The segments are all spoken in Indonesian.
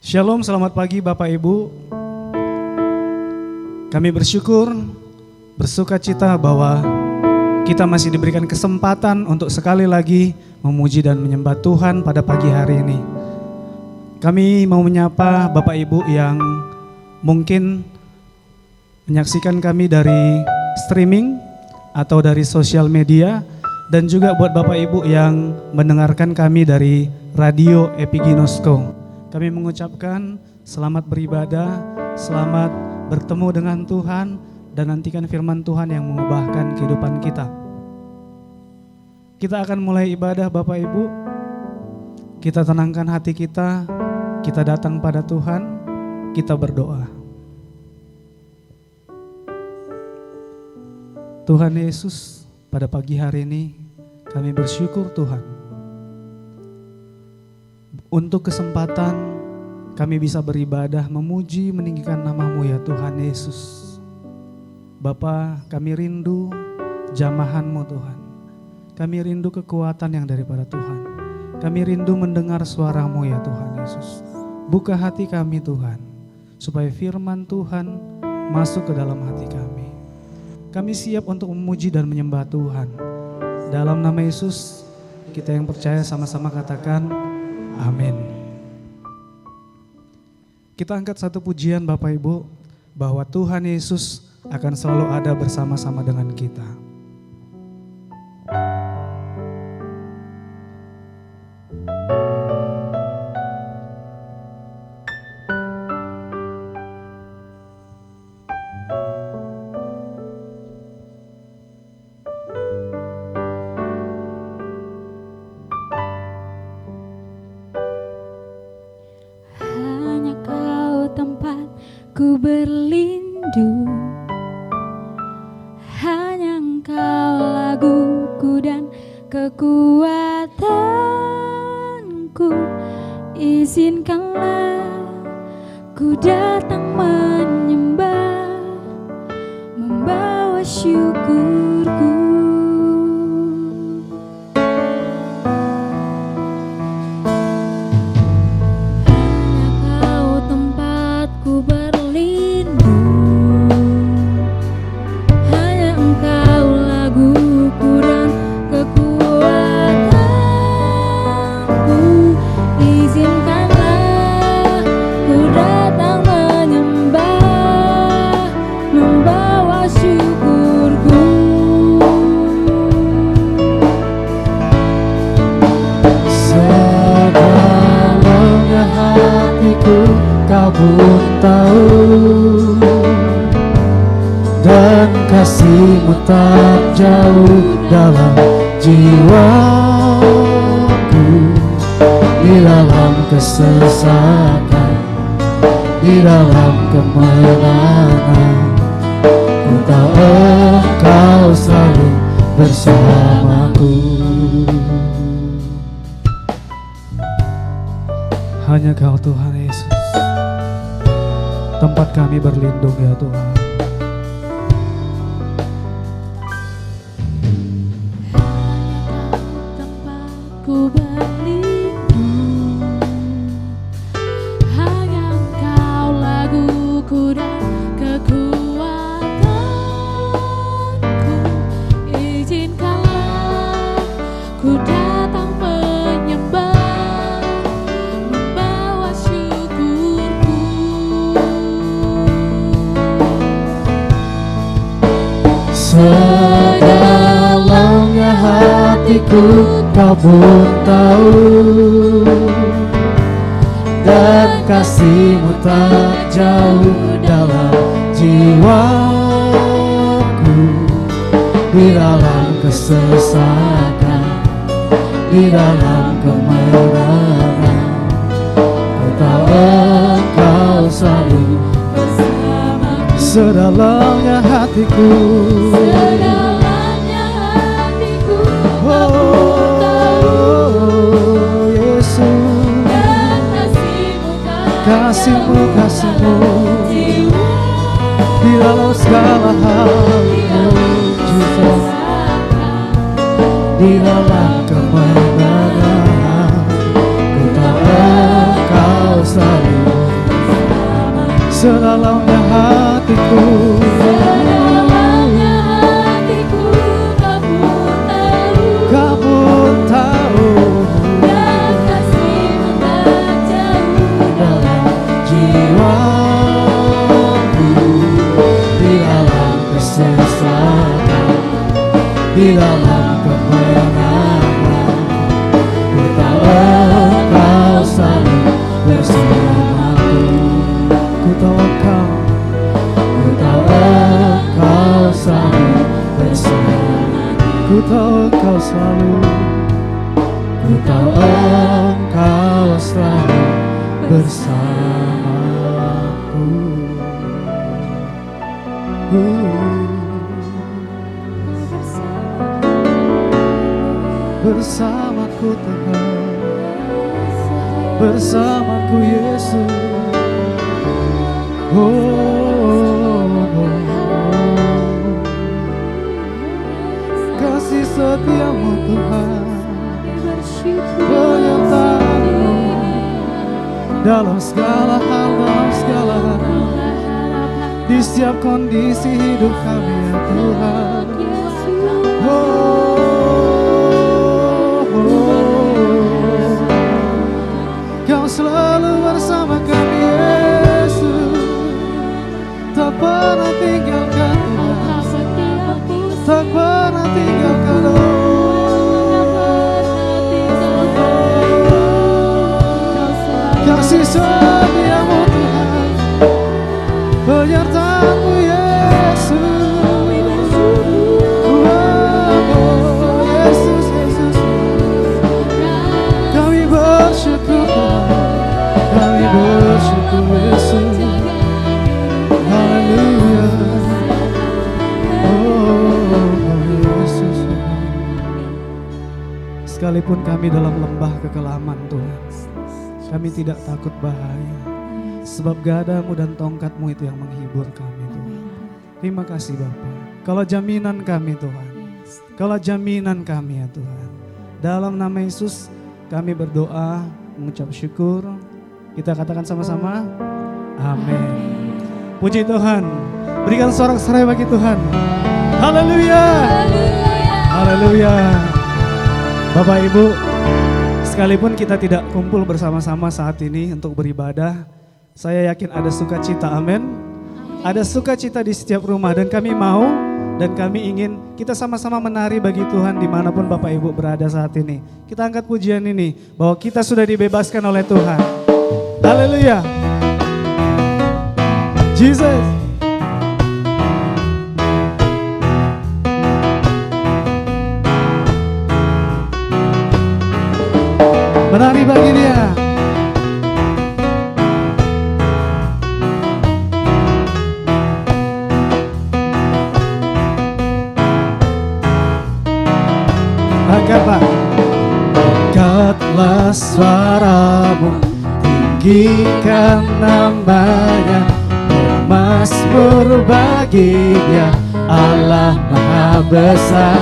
Shalom, selamat pagi Bapak Ibu. Kami bersyukur, bersuka cita bahwa kita masih diberikan kesempatan untuk sekali lagi memuji dan menyembah Tuhan pada pagi hari ini. Kami mau menyapa Bapak Ibu yang mungkin menyaksikan kami dari streaming atau dari sosial media, dan juga buat Bapak Ibu yang mendengarkan kami dari Radio Epiginosko. Kami mengucapkan selamat beribadah, selamat bertemu dengan Tuhan, dan nantikan firman Tuhan yang mengubahkan kehidupan kita. Kita akan mulai ibadah Bapak Ibu. Kita tenangkan hati kita datang pada Tuhan, kita berdoa. Tuhan Yesus, pada pagi hari ini kami bersyukur Tuhan untuk kesempatan kami bisa beribadah, memuji, meninggikan nama-Mu ya Tuhan Yesus. Bapa, kami rindu jamahan-Mu Tuhan. Kami rindu kekuatan yang daripada Tuhan. Kami rindu mendengar suara-Mu ya Tuhan Yesus. Buka hati kami Tuhan, supaya firman Tuhan masuk ke dalam hati kami. Kami siap untuk memuji dan menyembah Tuhan. Dalam nama Yesus, kita yang percaya sama-sama katakan amin. Kita angkat satu pujian Bapak Ibu, bahwa Tuhan Yesus akan selalu ada bersama-sama dengan kita. Ku berlindung, hanya Engkau laguku dan kekuatanku. Izinkanlah ku datang menyembah, membawa syukurku. Kau pun tahu, dan kasih-Mu tak jauh dalam jiwaku. Di dalam kesesakan, di dalam kemenangan, ku tahu Engkau selalu bersamaku. Hanya Kau Tuhan Yesus, tempat kami berlindung ya Tuhan. Ku berlindung, hanya Engkau laguku dan kekuatanku. Izinkanlah ku datang menyembah, membawa syukurku. Sedalamnya hatiku Kau pun tahu, dan kasih-Mu tak jauh dalam jiwaku. Di dalam kesesakan, di dalam kemenangan, ku tahu Engkau selalu bersamaku. Sedalamnya hatiku, Sedalamnya hatiku, kasih-Mu di dalam segala hal, Jesus, di dalam kemenangan, ku tahu Engkau selalu sedalamnya hatiku. Sedalamnya hatiku kamu tahu, dan kasih-Mu tak jauh dalam Jiwaku di dalam kesesatan, di dalam kemenangan, ku tahu Engkau selalu bersamaku. Ku tahu Engkau selalu bersamaku. Ku tahu Engkau selalu, ku tahu Engkau selalu bersamaku. Bersamaku Tuhan, bersamaku Yesus. Kasih setiamu Tuhan, penyertaan-Mu dalam segala hal, dalam segala hal, di setiap kondisi hidup kami ya Tuhan. Kau selalu bersama kami Yesus, tak pernah tinggalkan Tuhan, tak pernah tinggalkan. Kasih setiamu Tuhan, penyertaan-Mu Yesus. Yesus, Yesus, kami bersyukur Tuhan, kami bersyukur Yesus. Haleluya. Yesus. Sekalipun kami dalam lembah kekelaman Tuhan, kami tidak takut bahaya, sebab gadamu dan tongkat-Mu itu yang menghibur kami Tuhan. Terima kasih Bapa. Kalau jaminan kami Tuhan, kalau jaminan kami ya Tuhan. Dalam nama Yesus kami berdoa, mengucap syukur. Kita katakan sama-sama, amin. Puji Tuhan, berikan sorak-sorai bagi Tuhan. Haleluya, haleluya. Bapak Ibu, sekalipun kita tidak kumpul bersama-sama saat ini untuk beribadah, saya yakin ada sukacita, amin. Ada sukacita di setiap rumah dan kami mau dan kami ingin kita sama-sama menari bagi Tuhan dimanapun Bapak Ibu berada saat ini. Kita angkat pujian ini bahwa kita sudah dibebaskan oleh Tuhan. Haleluya. Jesus. Menari bagi Dia. Angkatlah. Angkatlah suaramu, tinggikan namanya, bermazmur bagi Dia, Allah Maha Besar.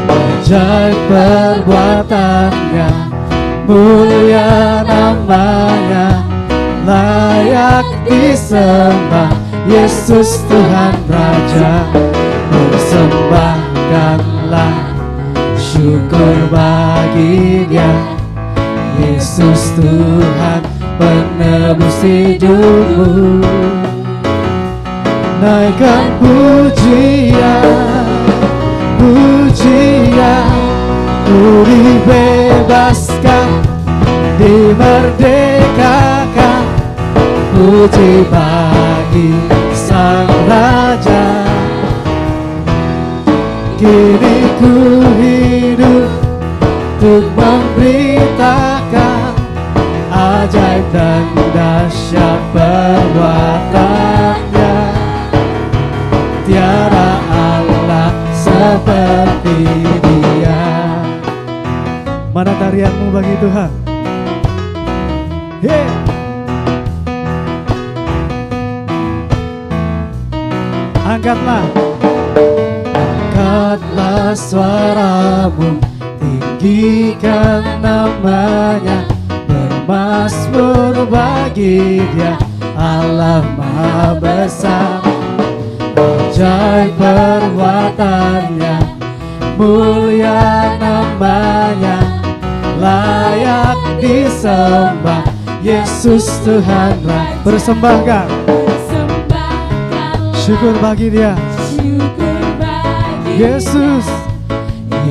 Ajaib perbuatannya, mulia namanya, layak disembah, Yesus Tuhan Raja. Persembahkanlah syukur bagi Dia, Yesus Tuhan penebus hidupmu. Naikkan pujian, pujian, ku dibebaskan, dimerdekakan. Puji bagi Sang Raja. Kini ku hidup untuk memberitakan ajaib dan dahsyat perbuatannya. Tiada Allah seperti Dia. Mana tarianmu bagi Tuhan? Hey. Angkatlah, angkatlah suaramu, tinggikan namanya, bermazmur bagi Dia, Allah Maha Besar, ajaib perbuatannya, mulia namanya, layak disembah. Yesus Tuhan Raja. Persembahkan syukur bagi Dia. Yesus,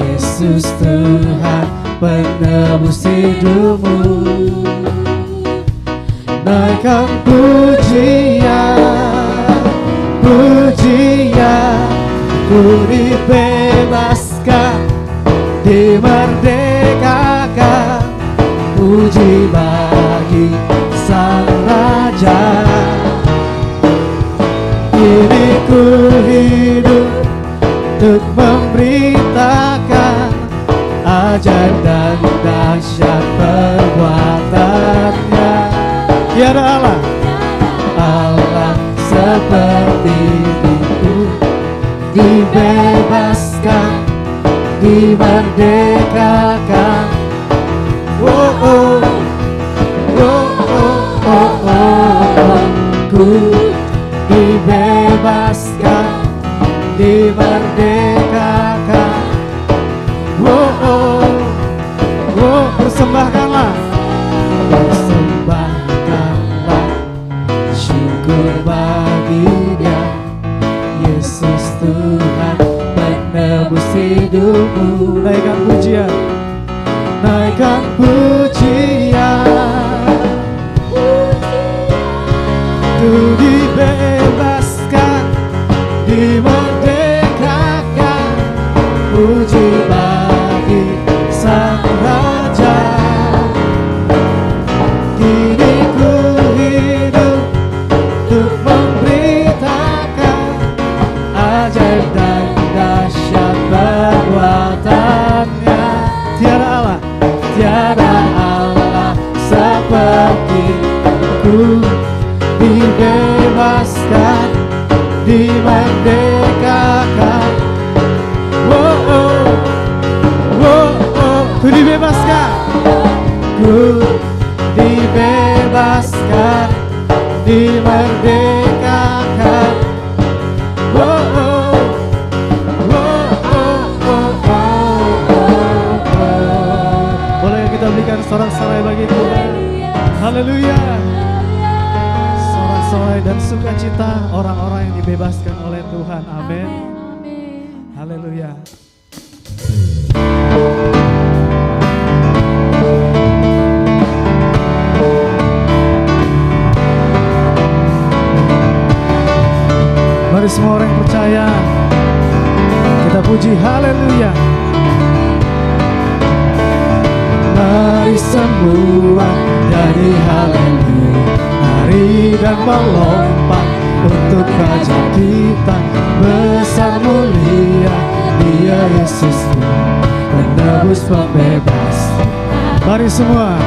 Yesus Tuhan penebus hidupmu. Naikkan pujian, pujian, ku dibebaskan, dimerdekakan. Puji bagi Sang Raja. Kini ku hidup untuk memberitakan ajaib dan dahsyat perbuatannya. Tiada Allah, Allah seperti itu, dibebaskan, dimerdekakan. Oh oh, oh oh oh oh, ku dibebaskan, dimerdekakan. Oh oh, oh, persembahkanlah, persembahkanlah syukur bagi Dia. Yesus Tuhan penebus hidupmu. Naikkan pujian, naikkan pujian, ku dibebaskan, dimerdekakan. Puji bagi Sang Raja. Kini ku hidup untuk memberitakan ajaib dan dahsyat perbuatannya. Tiada Allah, tiada Allah seperti-Ku, dibebaskan, dimerdekakan. Oh oh, oh oh, ku dibebaskan, ku dibebaskan, dimerdekakan. Oh oh, oh oh, oh oh, oh. Boleh kita berikan sorak-sorai bagi Tuhan. Haleluya. Sorak-sorai dan sukacita orang-orang yang dibebaskan oleh Tuhan. Amin. Haleluya. Mari semua orang yang percaya kita puji haleluya. Mari semua jadi haleluya, nari dan melompat untuk Raja kita. Besar mulia Dia Yesus, penebus pembebas. Mari semua,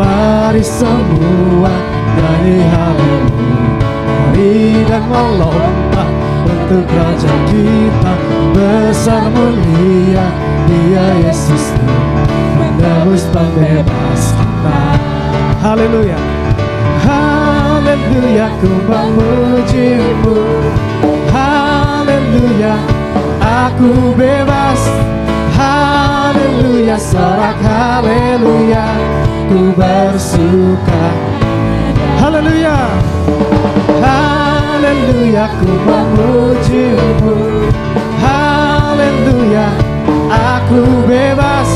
mari semua jadi haleluya, nari dan melompat untuk Raja kita. Besar mulia Dia Yesus, penebus pembebas kita. Haleluya, haleluya, ku memuji-Mu. Haleluya, aku bebas. Haleluya, sorak haleluya, ku bersuka. Haleluya, haleluya, ku memuji-Mu. Haleluya, aku bebas.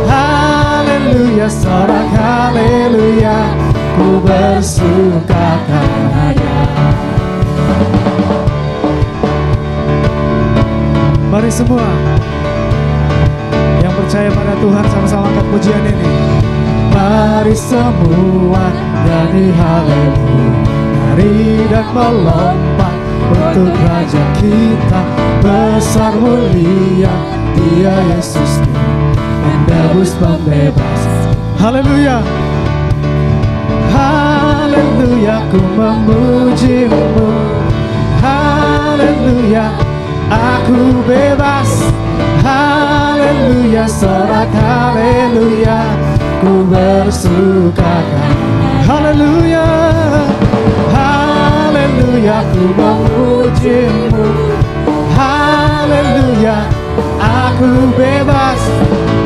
Haleluya, sorak haleluya, ku bersuka karenanya. Mari semua yang percaya pada Tuhan sama-sama angkat pujian ini. Mari semua nyanyi haleluya, nari dan melompat untuk Raja kita. Besar mulia Dia Yesus, penebus pembebas. Haleluya, haleluya, ku memuji-Mu. Haleluya, aku bebas. Haleluya, sorak haleluya, ku bersuka. Haleluya, haleluya, ku memujimu. Haleluya, aku bebas.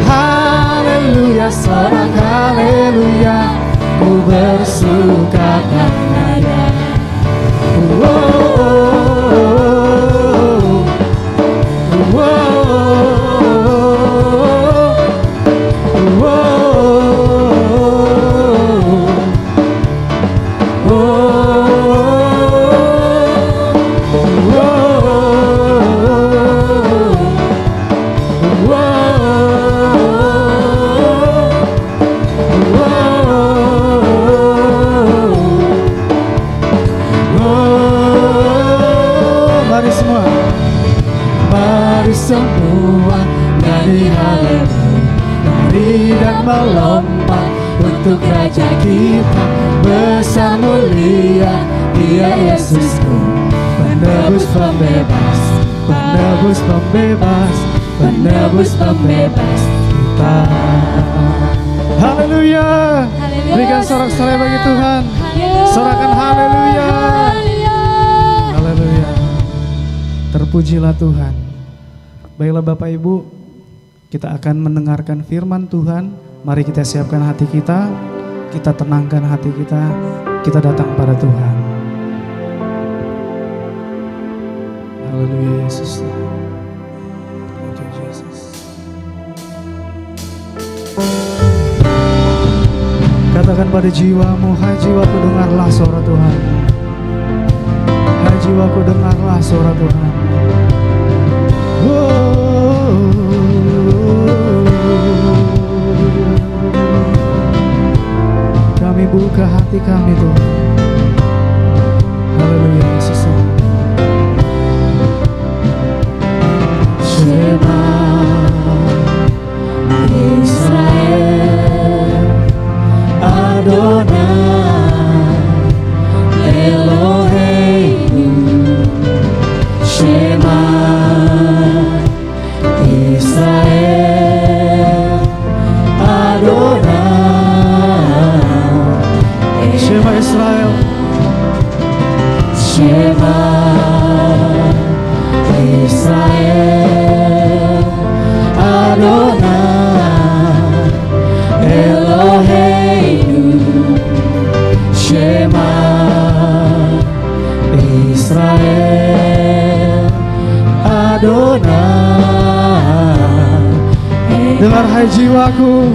Haleluya, sorak haleluya, ku bersuka karenanya. Mari semua, mari semua nyanyi haleluya, nari dan melompat untuk Raja kita. Besar mulia Dia Yesusku, penebus pembebas, penebus pembebas, penebus pembebas kita. Haleluya. Berikan sorak-sorai bagi Tuhan. Sorakan haleluya. Haleluya. Terpujilah Tuhan. Baiklah Bapak Ibu, kita akan mendengarkan firman Tuhan. Mari kita siapkan hati kita, kita tenangkan hati kita datang pada Tuhan. Haleluya Yesus. Thank you, Jesus. Katakan pada jiwamu, hai jiwaku dengarlah suara Tuhan. Hai jiwaku dengarlah suara Tuhan. Kami buka hati kami Tuhan. Haleluya Yesus. Shema Israel Adonai Eloheinu. Shema Israel Adonai. Shema Israel. Shema Israel Adonai Eloheinu. Shema Israel Adonai. Dengar hai jiwaku,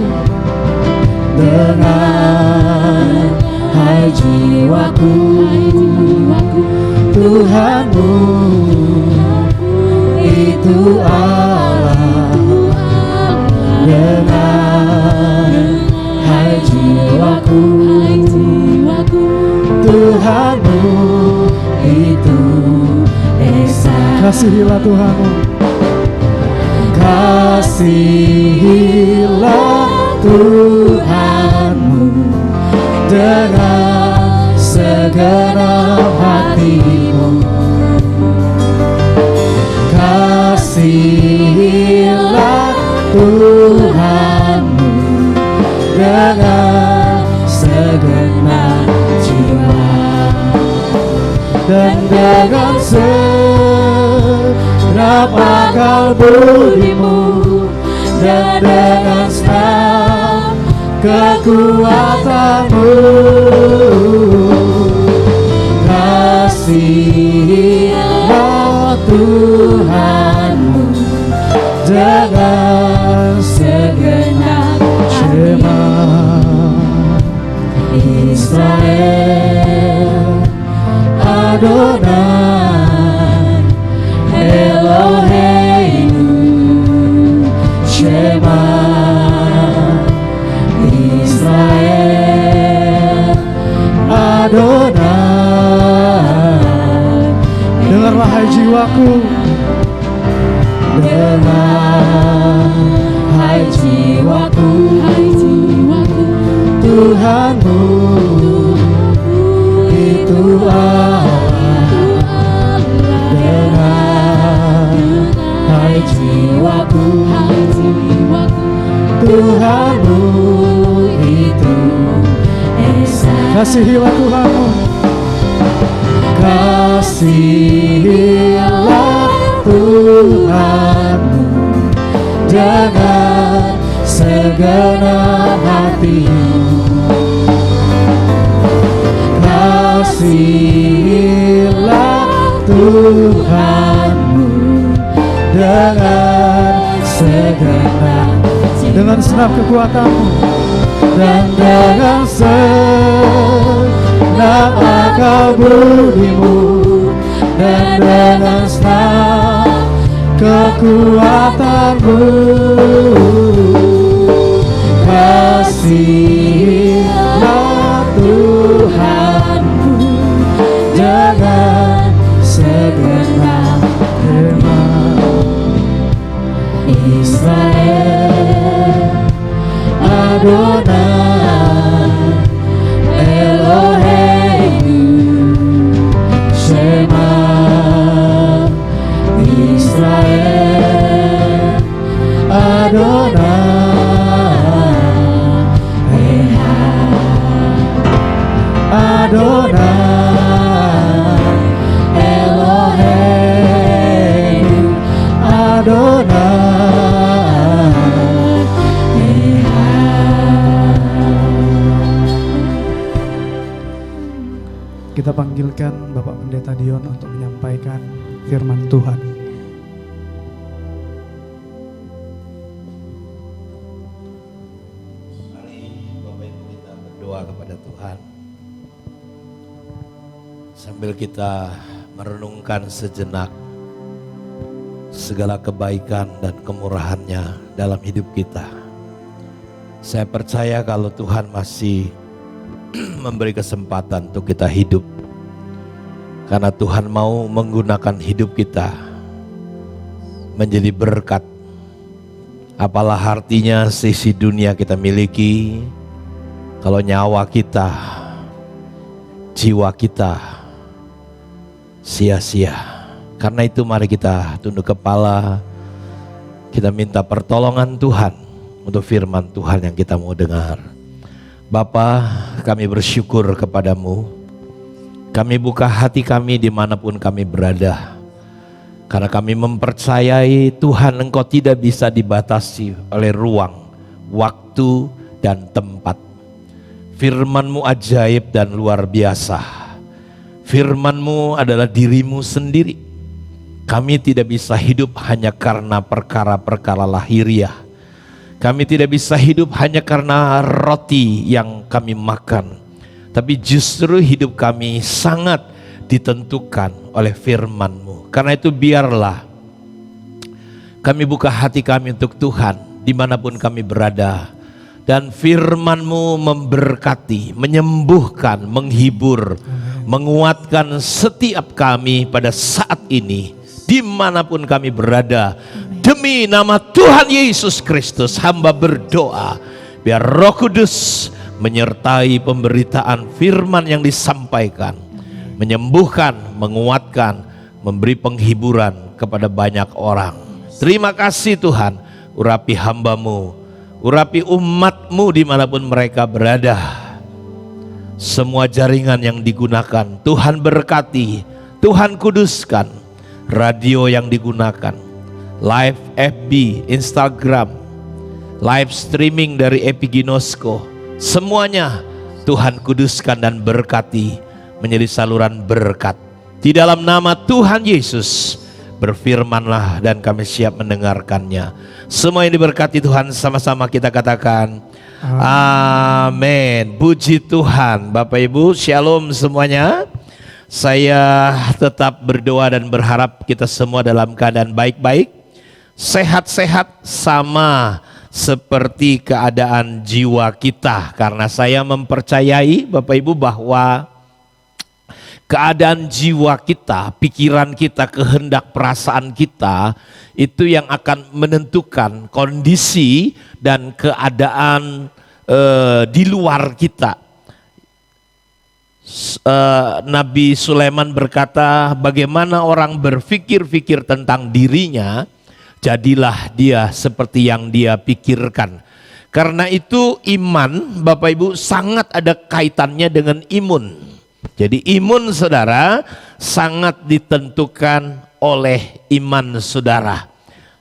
dengar hai jiwaku, Tuhanmu itu Allah. Dengar hai jiwaku, Tuhanmu itu Esa. Kasihilah Tuhanmu, kasihilah Tuhanmu dengan segenap hatimu. Kasihilah Tuhanmu dengan segenap jiwa dan dengan segenap akal budimu dan dengan segenap kekuatanmu. Kasihilah Tuhanmu dengan segenap Shema Israel Adonai Eloheinu. Shema Israel Adonai. Dengarlah hai jiwaku, dengar hai jiwaku, Tuhanmu itu Allah. Dengar hai jiwaku, Tuhanmu itu Esa. Kasihilah Tuhanmu, Kasihilah Tuhanmu dengan segenap hatimu. Kasihilah Tuhanmu dengan segenap, dengan senap kekuatanmu dan dengan senap akal budimu dan dengan senap kekuatanmu. Kasihilah Tuhanmu dengan segenap firman. Israel Adonai Eloheinu Shema. Israel Adonai Ehad Adonai Eloheinu Adonai Ehad. Kita panggilkan Bapak Pendeta Dion untuk menyampaikan firman Tuhan. Berdoa kepada Tuhan sambil kita merenungkan sejenak segala kebaikan dan kemurahan-Nya dalam hidup kita. Saya percaya kalau Tuhan masih memberi kesempatan untuk kita hidup, karena Tuhan mau menggunakan hidup kita menjadi berkat. Apalah artinya sisi dunia kita miliki kalau nyawa kita, jiwa kita sia-sia. Karena itu mari kita tunduk kepala, kita minta pertolongan Tuhan untuk firman Tuhan yang kita mau dengar. Bapa, kami bersyukur kepadamu. Kami buka hati kami dimanapun kami berada. Karena kami mempercayai Tuhan, Engkau tidak bisa dibatasi oleh ruang, waktu, dan tempat. Firman-Mu ajaib dan luar biasa. Firman-Mu adalah dirimu sendiri. Kami tidak bisa hidup hanya karena perkara-perkara lahiriah. Kami tidak bisa hidup hanya karena roti yang kami makan. Tapi justru hidup kami sangat ditentukan oleh firman-Mu. Karena itu biarlah kami buka hati kami untuk Tuhan dimanapun kami berada. Dan firman-Mu memberkati, menyembuhkan, menghibur, menguatkan setiap kami pada saat ini, dimanapun kami berada. Demi nama Tuhan Yesus Kristus, hamba berdoa, biar Roh Kudus menyertai pemberitaan firman yang disampaikan, menyembuhkan, menguatkan, memberi penghiburan kepada banyak orang. Terima kasih Tuhan, urapi hamba-Mu, urapi umat-Mu dimanapun mereka berada. Semua jaringan yang digunakan, Tuhan berkati, Tuhan kuduskan. Radio yang digunakan, live FB, Instagram, live streaming dari Epiginosko, semuanya Tuhan kuduskan dan berkati menjadi saluran berkat. Di dalam nama Tuhan Yesus, berfirmanlah dan kami siap mendengarkannya. Semua yang diberkati Tuhan sama-sama kita katakan amin. Puji Tuhan. Bapak Ibu, shalom semuanya. Saya tetap berdoa dan berharap kita semua dalam keadaan baik-baik, sehat-sehat sama seperti keadaan jiwa kita. Karena saya mempercayai Bapak Ibu bahwa keadaan jiwa kita, pikiran kita, kehendak perasaan kita itu yang akan menentukan kondisi dan keadaan di luar kita. Nabi Sulaiman berkata, bagaimana orang berpikir-pikir tentang dirinya, jadilah dia seperti yang dia pikirkan. Karena itu iman, Bapak Ibu, sangat ada kaitannya dengan imun. Jadi imun saudara sangat ditentukan oleh iman saudara.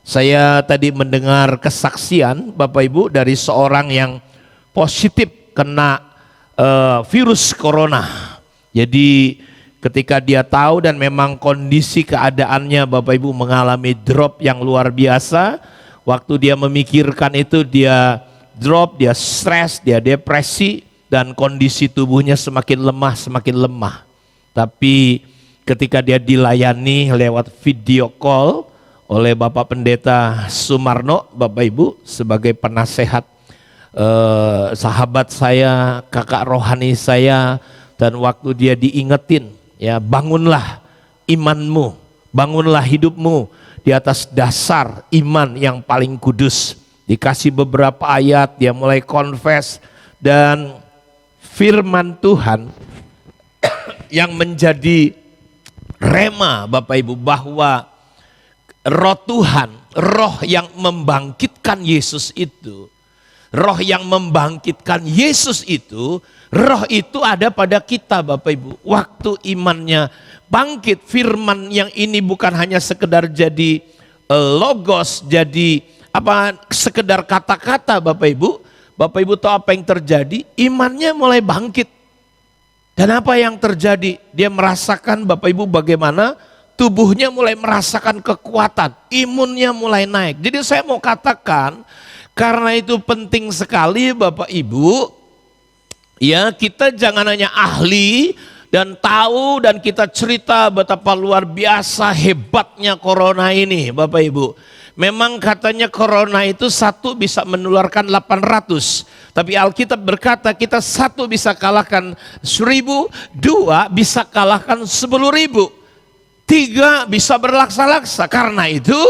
Saya tadi mendengar kesaksian Bapak Ibu dari seorang yang positif kena virus corona. Jadi ketika dia tahu dan memang kondisi keadaannya Bapak Ibu mengalami drop yang luar biasa, waktu dia memikirkan itu dia drop, dia stres, dia depresi, dan kondisi tubuhnya semakin lemah. Tapi ketika dia dilayani lewat video call oleh Bapak Pendeta Sumarno, Bapak Ibu sebagai penasehat, sahabat saya, kakak rohani saya, dan waktu dia diingetin, ya bangunlah imanmu, bangunlah hidupmu di atas dasar iman yang paling kudus. Dikasih beberapa ayat, dia mulai confess, dan firman Tuhan yang menjadi rema Bapak Ibu bahwa roh Tuhan, roh yang membangkitkan Yesus itu, roh yang membangkitkan Yesus itu, roh itu ada pada kita Bapak Ibu. Waktu imannya bangkit, firman yang ini bukan hanya sekedar jadi logos, jadi sekedar kata-kata Bapak Ibu. Bapak Ibu tahu apa yang terjadi? Imannya mulai bangkit. Dan apa yang terjadi? Dia merasakan Bapak Ibu bagaimana tubuhnya mulai merasakan kekuatan, imunnya mulai naik. Jadi saya mau katakan, karena itu penting sekali Bapak Ibu, ya kita jangan hanya ahli dan tahu dan kita cerita betapa luar biasa hebatnya corona ini Bapak Ibu. Memang katanya corona itu satu bisa menularkan 800. Tapi Alkitab berkata kita satu bisa kalahkan 1000, dua bisa kalahkan 10.000. 3 bisa berlaksa-laksa. Karena itu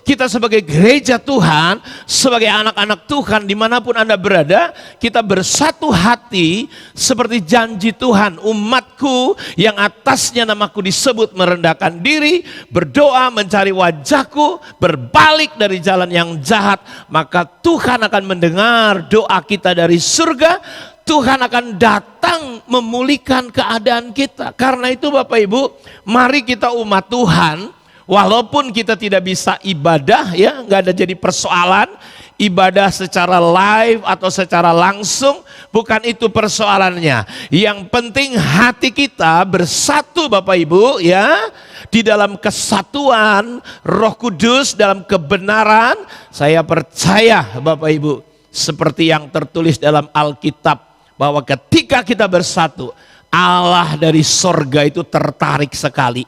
kita sebagai gereja Tuhan, sebagai anak-anak Tuhan dimanapun Anda berada, kita bersatu hati seperti janji Tuhan. Umatku yang atasnya namaku disebut merendahkan diri, berdoa mencari wajahku, berbalik dari jalan yang jahat, maka Tuhan akan mendengar doa kita dari surga. Tuhan akan datang memulihkan keadaan kita. Karena itu Bapak Ibu, mari kita umat Tuhan, walaupun kita tidak bisa ibadah, ya nggak ada jadi persoalan, ibadah secara live atau secara langsung, bukan itu persoalannya. Yang penting hati kita bersatu Bapak Ibu, ya, di dalam kesatuan Roh Kudus, dalam kebenaran. Saya percaya Bapak Ibu, seperti yang tertulis dalam Alkitab, bahwa ketika kita bersatu, Allah dari sorga itu tertarik sekali.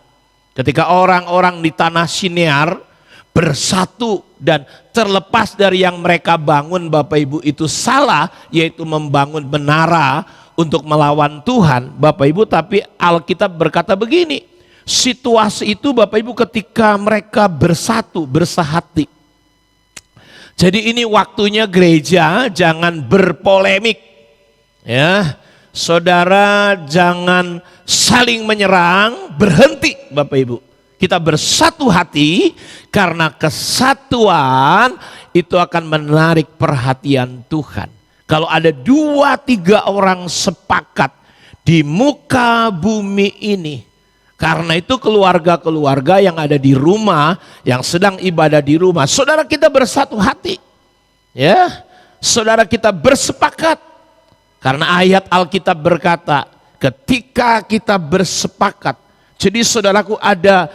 Ketika orang-orang di tanah Sinear bersatu dan terlepas dari yang mereka bangun Bapak Ibu itu salah, yaitu membangun menara untuk melawan Tuhan Bapak Ibu. Tapi Alkitab berkata begini, situasi itu Bapak Ibu ketika mereka bersatu, bersahati. Jadi ini waktunya gereja jangan berpolemik. Ya, saudara jangan saling menyerang, berhenti Bapak Ibu. Kita bersatu hati karena kesatuan itu akan menarik perhatian Tuhan. Kalau ada 2-3 orang sepakat di muka bumi ini, karena itu keluarga-keluarga yang ada di rumah, yang sedang ibadah di rumah, saudara kita bersatu hati. Ya, saudara kita bersepakat. Karena ayat Alkitab berkata, ketika kita bersepakat, jadi saudaraku ada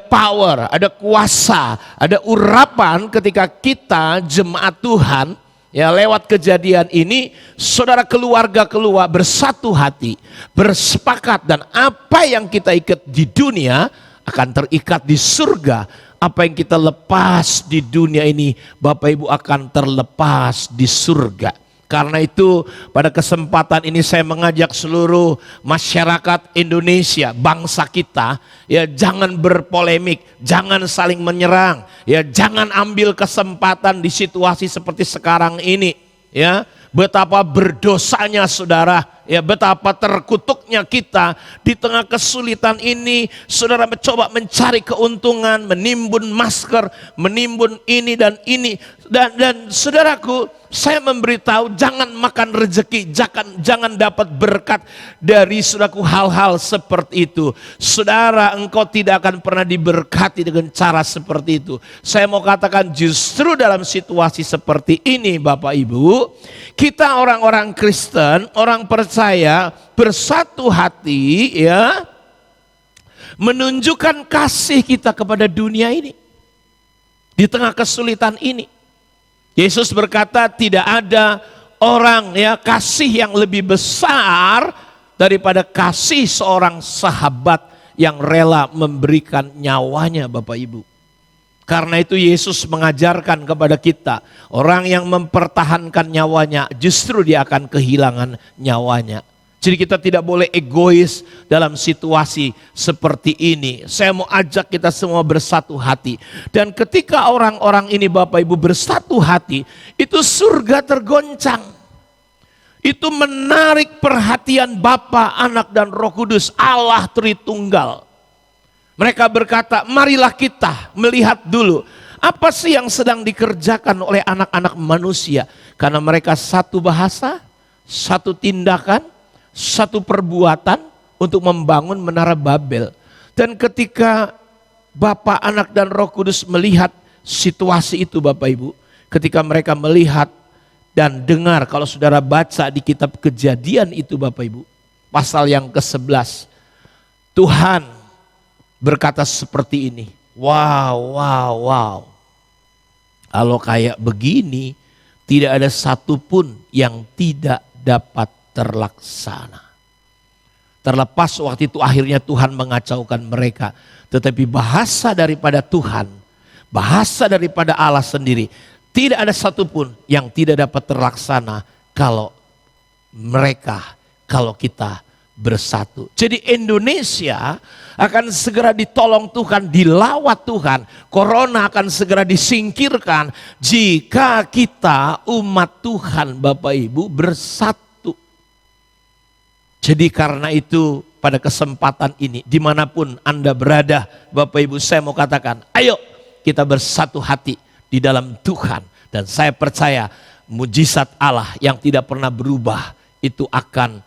power, ada kuasa, ada urapan ketika kita jemaat Tuhan, ya lewat kejadian ini, saudara keluarga keluar bersatu hati, bersepakat, dan apa yang kita ikat di dunia akan terikat di surga. Apa yang kita lepas di dunia ini, Bapak Ibu akan terlepas di surga. Karena itu pada kesempatan ini saya mengajak seluruh masyarakat Indonesia, bangsa kita, ya jangan berpolemik, jangan saling menyerang, ya jangan ambil kesempatan di situasi seperti sekarang ini, ya betapa berdosanya saudara, ya betapa terkutuknya kita di tengah kesulitan ini. Saudara mencoba mencari keuntungan, menimbun masker, menimbun ini dan ini. Dan saudaraku, saya memberitahu jangan makan rezeki, jangan dapat berkat dari saudaraku hal-hal seperti itu. Saudara, engkau tidak akan pernah diberkati dengan cara seperti itu. Saya mau katakan justru dalam situasi seperti ini Bapak Ibu, kita orang-orang Kristen, orang percaya bersatu hati ya, menunjukkan kasih kita kepada dunia ini. Di tengah kesulitan ini. Yesus berkata tidak ada orang ya kasih yang lebih besar daripada kasih seorang sahabat yang rela memberikan nyawanya Bapak Ibu. Karena itu Yesus mengajarkan kepada kita, orang yang mempertahankan nyawanya justru dia akan kehilangan nyawanya. Jadi kita tidak boleh egois dalam situasi seperti ini. Saya mau ajak kita semua bersatu hati. Dan ketika orang-orang ini Bapak Ibu bersatu hati, itu surga tergoncang. Itu menarik perhatian Bapa, Anak dan Roh Kudus, Allah Tritunggal. Mereka berkata, marilah kita melihat dulu apa sih yang sedang dikerjakan oleh anak-anak manusia. Karena mereka satu bahasa, satu tindakan, satu perbuatan untuk membangun menara Babel. Dan ketika Bapa, Anak dan Roh Kudus melihat situasi itu Bapak Ibu, ketika mereka melihat dan dengar, kalau saudara baca di kitab Kejadian itu Bapak Ibu, pasal yang ke-11, Tuhan berkata seperti ini, wow. Kalau kayak begini, tidak ada satupun yang tidak dapat terlaksana. Terlepas waktu itu akhirnya Tuhan mengacaukan mereka. Tetapi bahasa daripada Tuhan, bahasa daripada Allah sendiri, tidak ada satupun yang tidak dapat terlaksana kalau kita bersatu. Jadi Indonesia akan segera ditolong Tuhan, dilawat Tuhan. Corona akan segera disingkirkan jika kita umat Tuhan Bapak Ibu bersatu. Jadi karena itu pada kesempatan ini dimanapun Anda berada Bapak Ibu, saya mau katakan ayo kita bersatu hati di dalam Tuhan. Dan saya percaya mujizat Allah yang tidak pernah berubah itu akan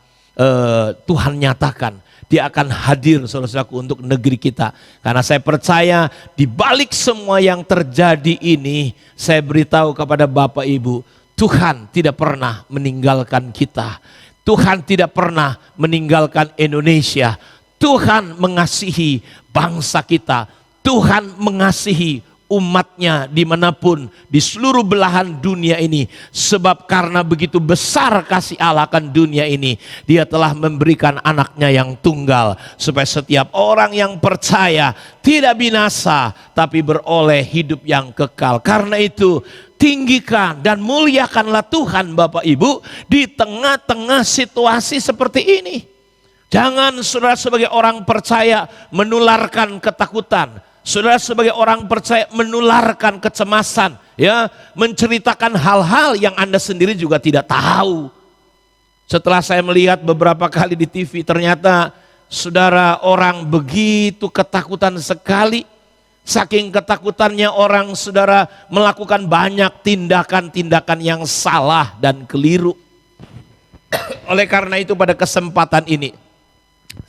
Tuhan nyatakan. Dia akan hadir saudara-saudaraku untuk negeri kita. Karena saya percaya di balik semua yang terjadi ini, saya beritahu kepada Bapak Ibu, Tuhan tidak pernah meninggalkan kita. Tuhan tidak pernah meninggalkan Indonesia. Tuhan mengasihi bangsa kita. Tuhan mengasihi umatnya dimanapun di seluruh belahan dunia ini. Sebab karena begitu besar kasih Allah akan dunia ini, Dia telah memberikan anaknya yang tunggal. Supaya setiap orang yang percaya tidak binasa tapi beroleh hidup yang kekal. Karena itu tinggikan dan muliakanlah Tuhan Bapak Ibu di tengah-tengah situasi seperti ini. Jangan saudara sebagai orang percaya menularkan ketakutan. Saudara sebagai orang percaya menularkan kecemasan, ya, menceritakan hal-hal yang Anda sendiri juga tidak tahu. Setelah saya melihat beberapa kali di TV, ternyata saudara orang begitu ketakutan sekali. Saking ketakutannya orang saudara melakukan banyak tindakan-tindakan yang salah dan keliru. Oleh karena itu pada kesempatan ini,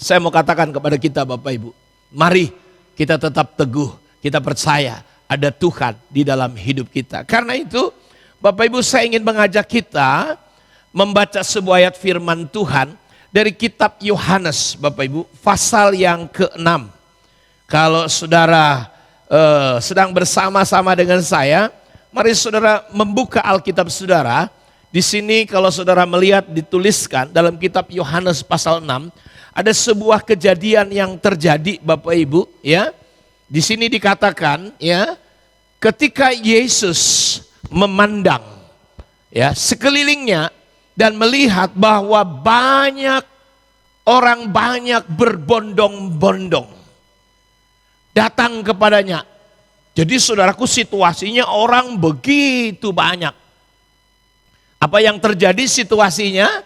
saya mau katakan kepada kita Bapak Ibu, mari kita tetap teguh, kita percaya ada Tuhan di dalam hidup kita. Karena itu Bapak Ibu, saya ingin mengajak kita membaca sebuah ayat firman Tuhan dari kitab Yohanes Bapak Ibu, pasal yang ke-6. Kalau saudara sedang bersama-sama dengan saya, mari saudara membuka Alkitab saudara. Di sini kalau saudara melihat dituliskan dalam kitab Yohanes pasal 6, ada sebuah kejadian yang terjadi Bapak Ibu, ya. Di sini dikatakan, ya, ketika Yesus memandang ya sekelilingnya dan melihat bahwa banyak orang berbondong-bondong datang kepadanya. Jadi saudaraku, situasinya orang begitu banyak. Apa yang terjadi situasinya?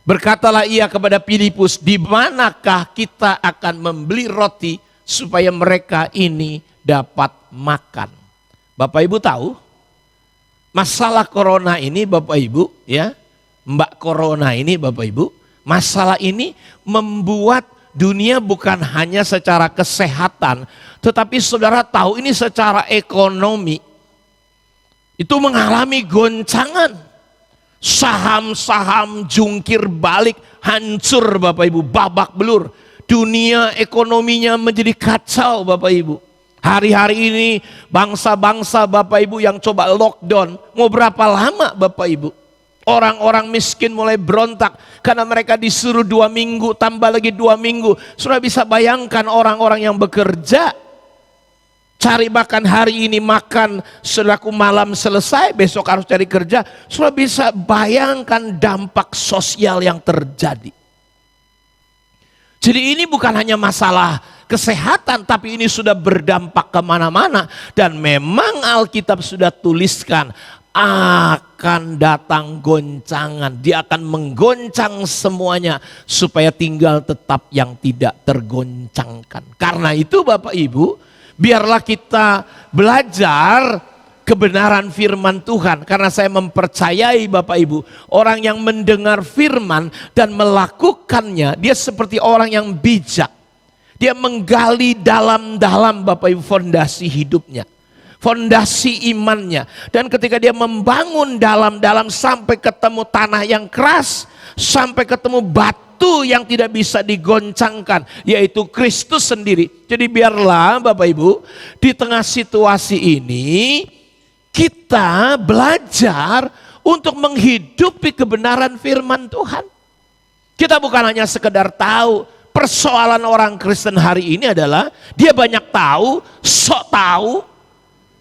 Berkatalah ia kepada Filipus, di manakah kita akan membeli roti supaya mereka ini dapat makan. Bapak Ibu tahu, masalah corona ini Bapak Ibu, ya, Mbak Corona ini Bapak Ibu, masalah ini membuat dunia bukan hanya secara kesehatan, tetapi saudara tahu ini secara ekonomi. Itu mengalami goncangan. Saham-saham jungkir balik, hancur Bapak Ibu, babak belur. Dunia ekonominya menjadi kacau Bapak Ibu. Hari-hari ini bangsa-bangsa Bapak Ibu yang coba lockdown, mau berapa lama Bapak Ibu? Orang-orang miskin mulai berontak karena mereka disuruh 2 minggu, tambah lagi 2 minggu. Sudah bisa bayangkan orang-orang yang bekerja, cari makan hari ini, makan selaku malam selesai, besok harus cari kerja. Sudah bisa bayangkan dampak sosial yang terjadi. Jadi ini bukan hanya masalah kesehatan, tapi ini sudah berdampak kemana-mana. Dan memang Alkitab sudah tuliskan, akan datang goncangan. Dia akan menggoncang semuanya supaya tinggal tetap yang tidak tergoncangkan. Karena itu Bapak Ibu, biarlah kita belajar kebenaran firman Tuhan. Karena saya mempercayai Bapak Ibu, orang yang mendengar firman dan melakukannya, dia seperti orang yang bijak. Dia menggali dalam-dalam Bapak Ibu fondasi hidupnya, fondasi imannya. Dan ketika dia membangun dalam-dalam sampai ketemu tanah yang keras, sampai ketemu batu yang tidak bisa digoncangkan, yaitu Kristus sendiri. Jadi biarlah Bapak Ibu, di tengah situasi ini kita belajar untuk menghidupi kebenaran firman Tuhan. Kita bukan hanya sekedar tahu. Persoalan orang Kristen hari ini adalah dia banyak tahu, sok tahu,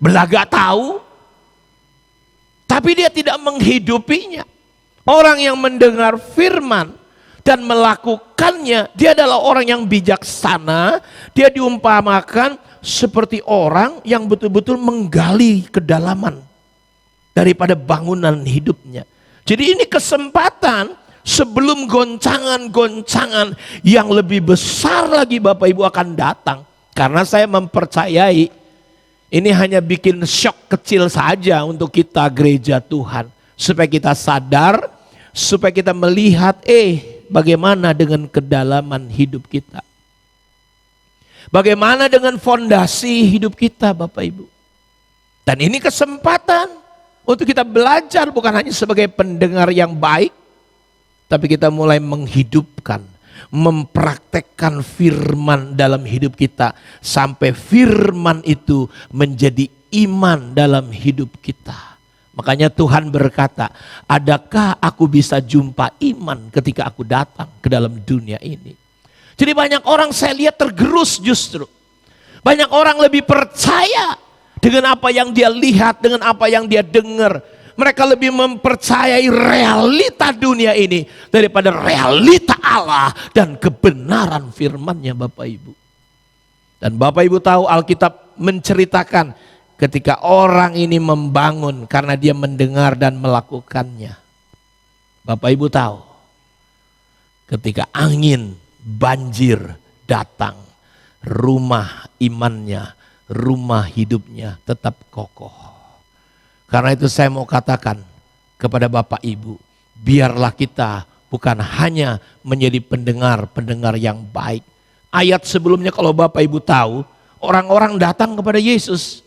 belaga tahu, tapi dia tidak menghidupinya. Orang yang mendengar firman dan melakukannya, dia adalah orang yang bijaksana. Dia diumpamakan seperti orang yang betul-betul menggali kedalaman daripada bangunan hidupnya. Jadi ini kesempatan sebelum goncangan-goncangan yang lebih besar lagi Bapak Ibu akan datang. Karena saya mempercayai ini hanya bikin shock kecil saja untuk kita gereja Tuhan. Supaya kita sadar, supaya kita melihat bagaimana dengan kedalaman hidup kita. Bagaimana dengan fondasi hidup kita Bapak Ibu. Dan ini kesempatan untuk kita belajar bukan hanya sebagai pendengar yang baik, tapi kita mulai menghidupkan, mempraktekkan firman dalam hidup kita. Sampai firman itu menjadi iman dalam hidup kita. Makanya Tuhan berkata, adakah aku bisa jumpa iman ketika aku datang ke dalam dunia ini. Jadi banyak orang saya lihat tergerus justru. Banyak orang lebih percaya dengan apa yang dia lihat, dengan apa yang dia dengar. Mereka lebih mempercayai realita dunia ini daripada realita Allah dan kebenaran firman-Nya Bapak Ibu. Dan Bapak Ibu tahu Alkitab menceritakan ketika orang ini membangun karena dia mendengar dan melakukannya. Bapak Ibu tahu ketika angin banjir datang, rumah imannya, rumah hidupnya tetap kokoh. Karena itu saya mau katakan kepada Bapak Ibu, biarlah kita bukan hanya menjadi pendengar-pendengar yang baik. Ayat sebelumnya kalau Bapak Ibu tahu, orang-orang datang kepada Yesus.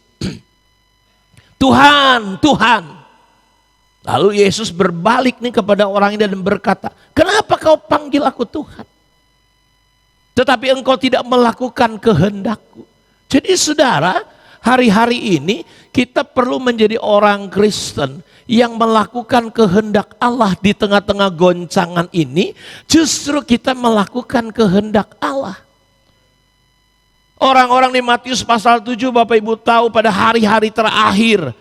Tuhan, Tuhan. Lalu Yesus berbalik nih kepada orang ini dan berkata, kenapa kau panggil aku Tuhan? Tetapi engkau tidak melakukan kehendakku. Jadi saudara, hari-hari ini kita perlu menjadi orang Kristen yang melakukan kehendak Allah di tengah-tengah goncangan ini. Justru kita melakukan kehendak Allah. Orang-orang di Matius pasal 7 Bapak Ibu tahu pada hari-hari terakhir.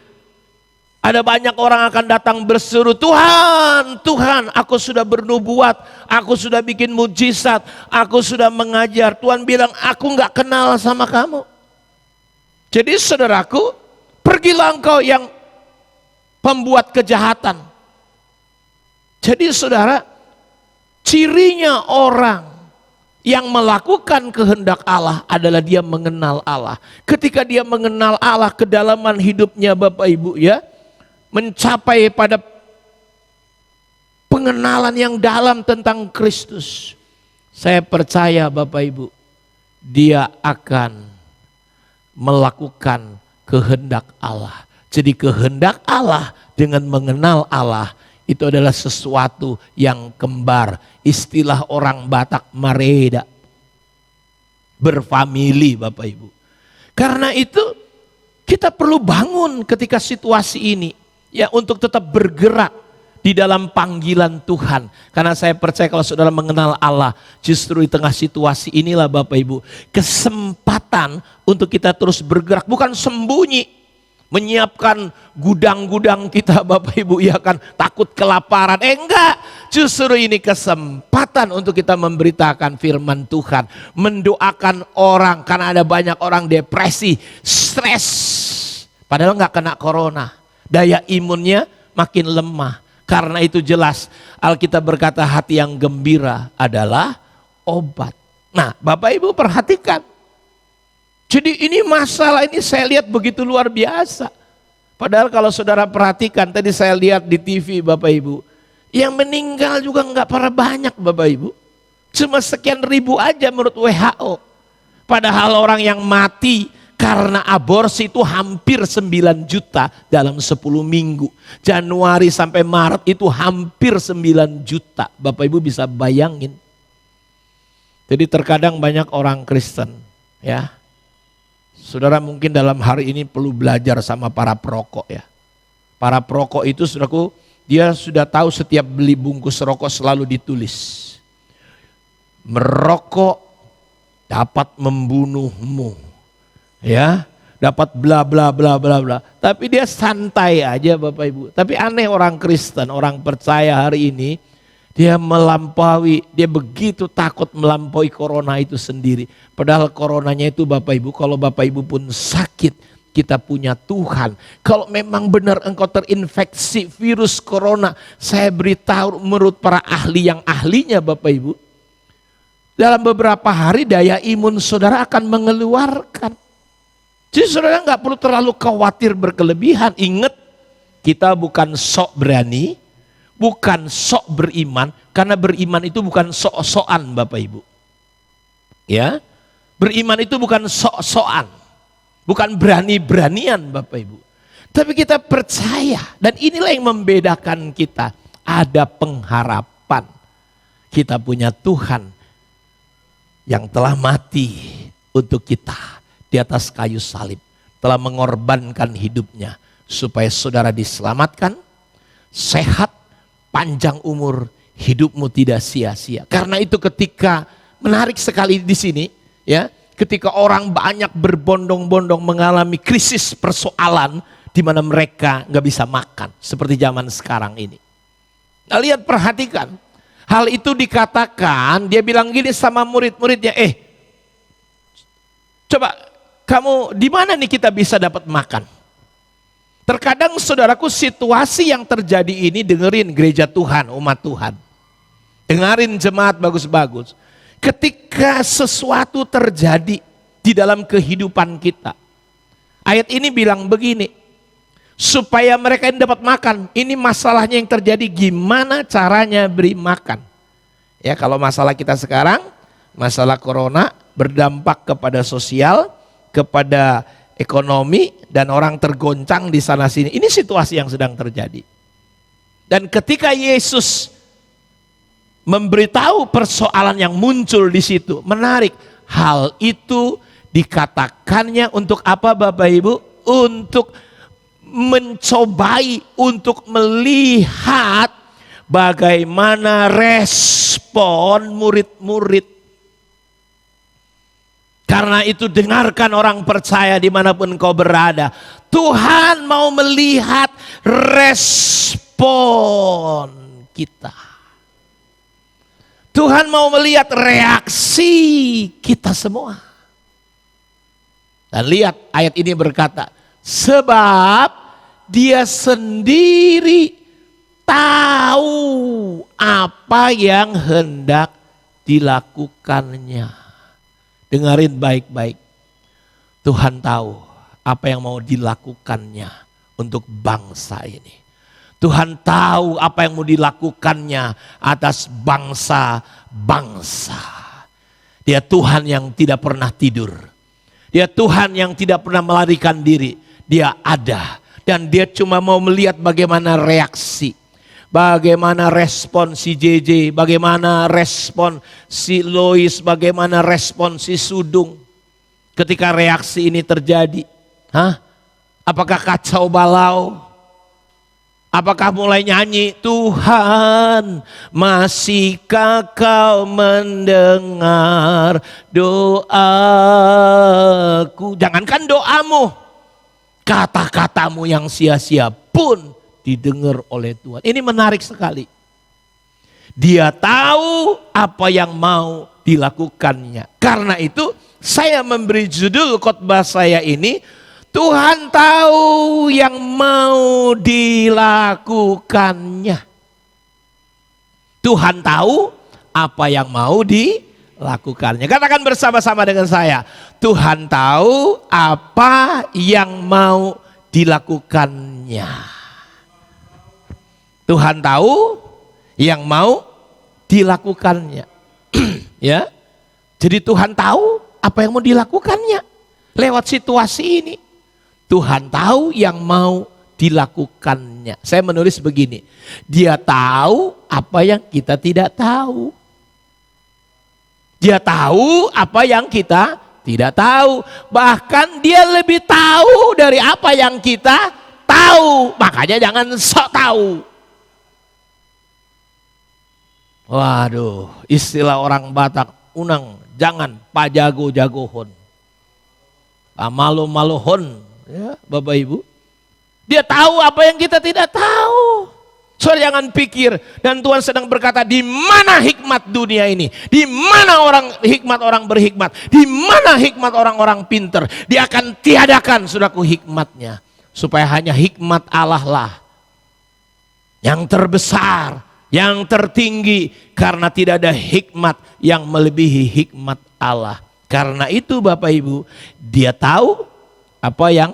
Ada banyak orang akan datang berseru, Tuhan, Tuhan, aku sudah bernubuat, aku sudah bikin mujizat, aku sudah mengajar. Tuhan bilang, aku gak kenal sama kamu. Jadi saudaraku, pergilah engkau yang pembuat kejahatan. Jadi saudara, Cirinya orang yang melakukan kehendak Allah adalah dia mengenal Allah. Ketika dia mengenal Allah, kedalaman hidupnya Bapak Ibu ya, mencapai pada pengenalan yang dalam tentang Kristus. Saya percaya Bapak Ibu, dia akan melakukan kehendak Allah. Jadi kehendak Allah dengan mengenal Allah itu adalah sesuatu yang kembar. Istilah orang Batak mareda. Berfamili Bapak Ibu. Karena itu kita perlu bangun ketika situasi ini. Ya, untuk tetap bergerak di dalam panggilan Tuhan. Karena saya percaya kalau saudara mengenal Allah, justru di tengah situasi inilah Bapak Ibu, kesempatan untuk kita terus bergerak, bukan sembunyi, menyiapkan gudang-gudang kita Bapak Ibu, ya kan, takut kelaparan. Enggak, justru ini kesempatan untuk kita memberitakan firman Tuhan, mendoakan orang, karena ada banyak orang depresi, stres, padahal nggak kena corona, daya imunnya makin lemah. Karena itu jelas Alkitab berkata hati yang gembira adalah obat. Nah Bapak Ibu perhatikan. Jadi ini masalah ini saya lihat begitu luar biasa. Padahal kalau saudara perhatikan tadi saya lihat di TV Bapak Ibu. Yang meninggal juga nggak para banyak Bapak Ibu. Cuma sekian ribu aja menurut WHO. Padahal orang yang mati karena aborsi itu hampir 9 juta dalam 10 minggu. Januari sampai Maret itu hampir 9 juta. Bapak Ibu bisa bayangin. Jadi terkadang banyak orang Kristen ya. Saudara mungkin dalam hari ini perlu belajar sama para perokok ya. Para perokok itu saudaraku, dia sudah tahu setiap beli bungkus rokok selalu ditulis. Merokok dapat membunuhmu. Ya, dapat bla bla bla bla bla. Tapi dia santai aja Bapak Ibu. Tapi aneh orang Kristen, orang percaya hari ini, dia melampaui, dia begitu takut melampaui corona itu sendiri. Padahal coronanya itu Bapak Ibu, kalau Bapak Ibu pun sakit, kita punya Tuhan. Kalau memang benar engkau terinfeksi virus corona, saya beritahu menurut para ahli yang ahlinya Bapak Ibu, dalam beberapa hari daya imun saudara akan mengeluarkan. Jadi saudara nggak perlu terlalu khawatir berkelebihan. Ingat, kita bukan sok berani, bukan sok beriman, karena beriman itu bukan sok-sokan Bapak Ibu. Ya, beriman itu bukan sok-sokan, bukan berani-beranian Bapak Ibu. Tapi kita percaya, dan inilah yang membedakan kita. Ada pengharapan. Kita punya Tuhan yang telah mati untuk kita di atas kayu salib, telah mengorbankan hidupnya supaya saudara diselamatkan, sehat, panjang umur, hidupmu tidak sia-sia. Karena itu ketika menarik sekali di sini ya, ketika orang banyak berbondong-bondong mengalami krisis persoalan di mana mereka nggak bisa makan seperti zaman sekarang ini. Nah, lihat, perhatikan. Hal itu dikatakan, dia bilang gini sama murid-muridnya, coba kamu di mana nih kita bisa dapat makan? Terkadang saudaraku situasi yang terjadi ini, dengerin gereja Tuhan, umat Tuhan. Dengerin jemaat bagus-bagus. Ketika sesuatu terjadi di dalam kehidupan kita. Ayat ini bilang begini, supaya mereka ini dapat makan. Ini masalahnya yang terjadi, gimana caranya beri makan. Ya, kalau masalah kita sekarang, masalah corona berdampak kepada sosial, kepada ekonomi, dan orang tergoncang di sana sini. Ini situasi yang sedang terjadi. Dan ketika Yesus memberitahu persoalan yang muncul di situ, menarik. Hal itu dikatakannya untuk apa Bapak Ibu? Untuk mencobai, untuk melihat bagaimana respon murid-murid. Karena itu dengarkan orang percaya dimanapun kau berada. Tuhan mau melihat respon kita. Tuhan mau melihat reaksi kita semua. Dan lihat ayat ini berkata, sebab dia sendiri tahu apa yang hendak dilakukannya. Dengarin baik-baik. Tuhan tahu apa yang mau dilakukannya untuk bangsa ini. Tuhan tahu apa yang mau dilakukannya atas bangsa-bangsa. Dia Tuhan yang tidak pernah tidur. Dia Tuhan yang tidak pernah melarikan diri. Dia ada. Dan dia cuma mau melihat bagaimana reaksi. Bagaimana respon si JJ, bagaimana respon si Lois, bagaimana respon si Sudung. Ketika reaksi ini terjadi. Apakah kacau balau? Apakah mulai nyanyi, Tuhan masihkah kau mendengar doaku? Jangankan doamu, kata-katamu yang sia-sia pun didengar oleh Tuhan. Ini menarik sekali. Dia tahu apa yang mau dilakukannya. Karena itu saya memberi judul khotbah saya ini, Tuhan tahu yang mau dilakukannya. Tuhan tahu apa yang mau dilakukannya. Katakan bersama-sama dengan saya. Tuhan tahu apa yang mau dilakukannya. Tuhan tahu yang mau dilakukannya. Ya. Jadi Tuhan tahu apa yang mau dilakukannya lewat situasi ini. Tuhan tahu yang mau dilakukannya. Saya menulis begini, dia tahu apa yang kita tidak tahu. Dia tahu apa yang kita tidak tahu. Bahkan dia lebih tahu dari apa yang kita tahu. Makanya jangan sok tahu. Waduh, istilah orang Batak, unang, jangan pajago-jagohon. Malu-maluhon. Ya, Bapak Ibu, dia tahu apa yang kita tidak tahu. Saudara jangan pikir, dan Tuhan sedang berkata, di mana hikmat dunia ini? Di mana hikmat orang berhikmat? Di mana hikmat orang-orang pinter? Dia akan tiadakan, saudaraku, hikmatnya, supaya hanya hikmat Allah lah yang terbesar, yang tertinggi, karena tidak ada hikmat yang melebihi hikmat Allah. Karena itu Bapak Ibu, dia tahu apa yang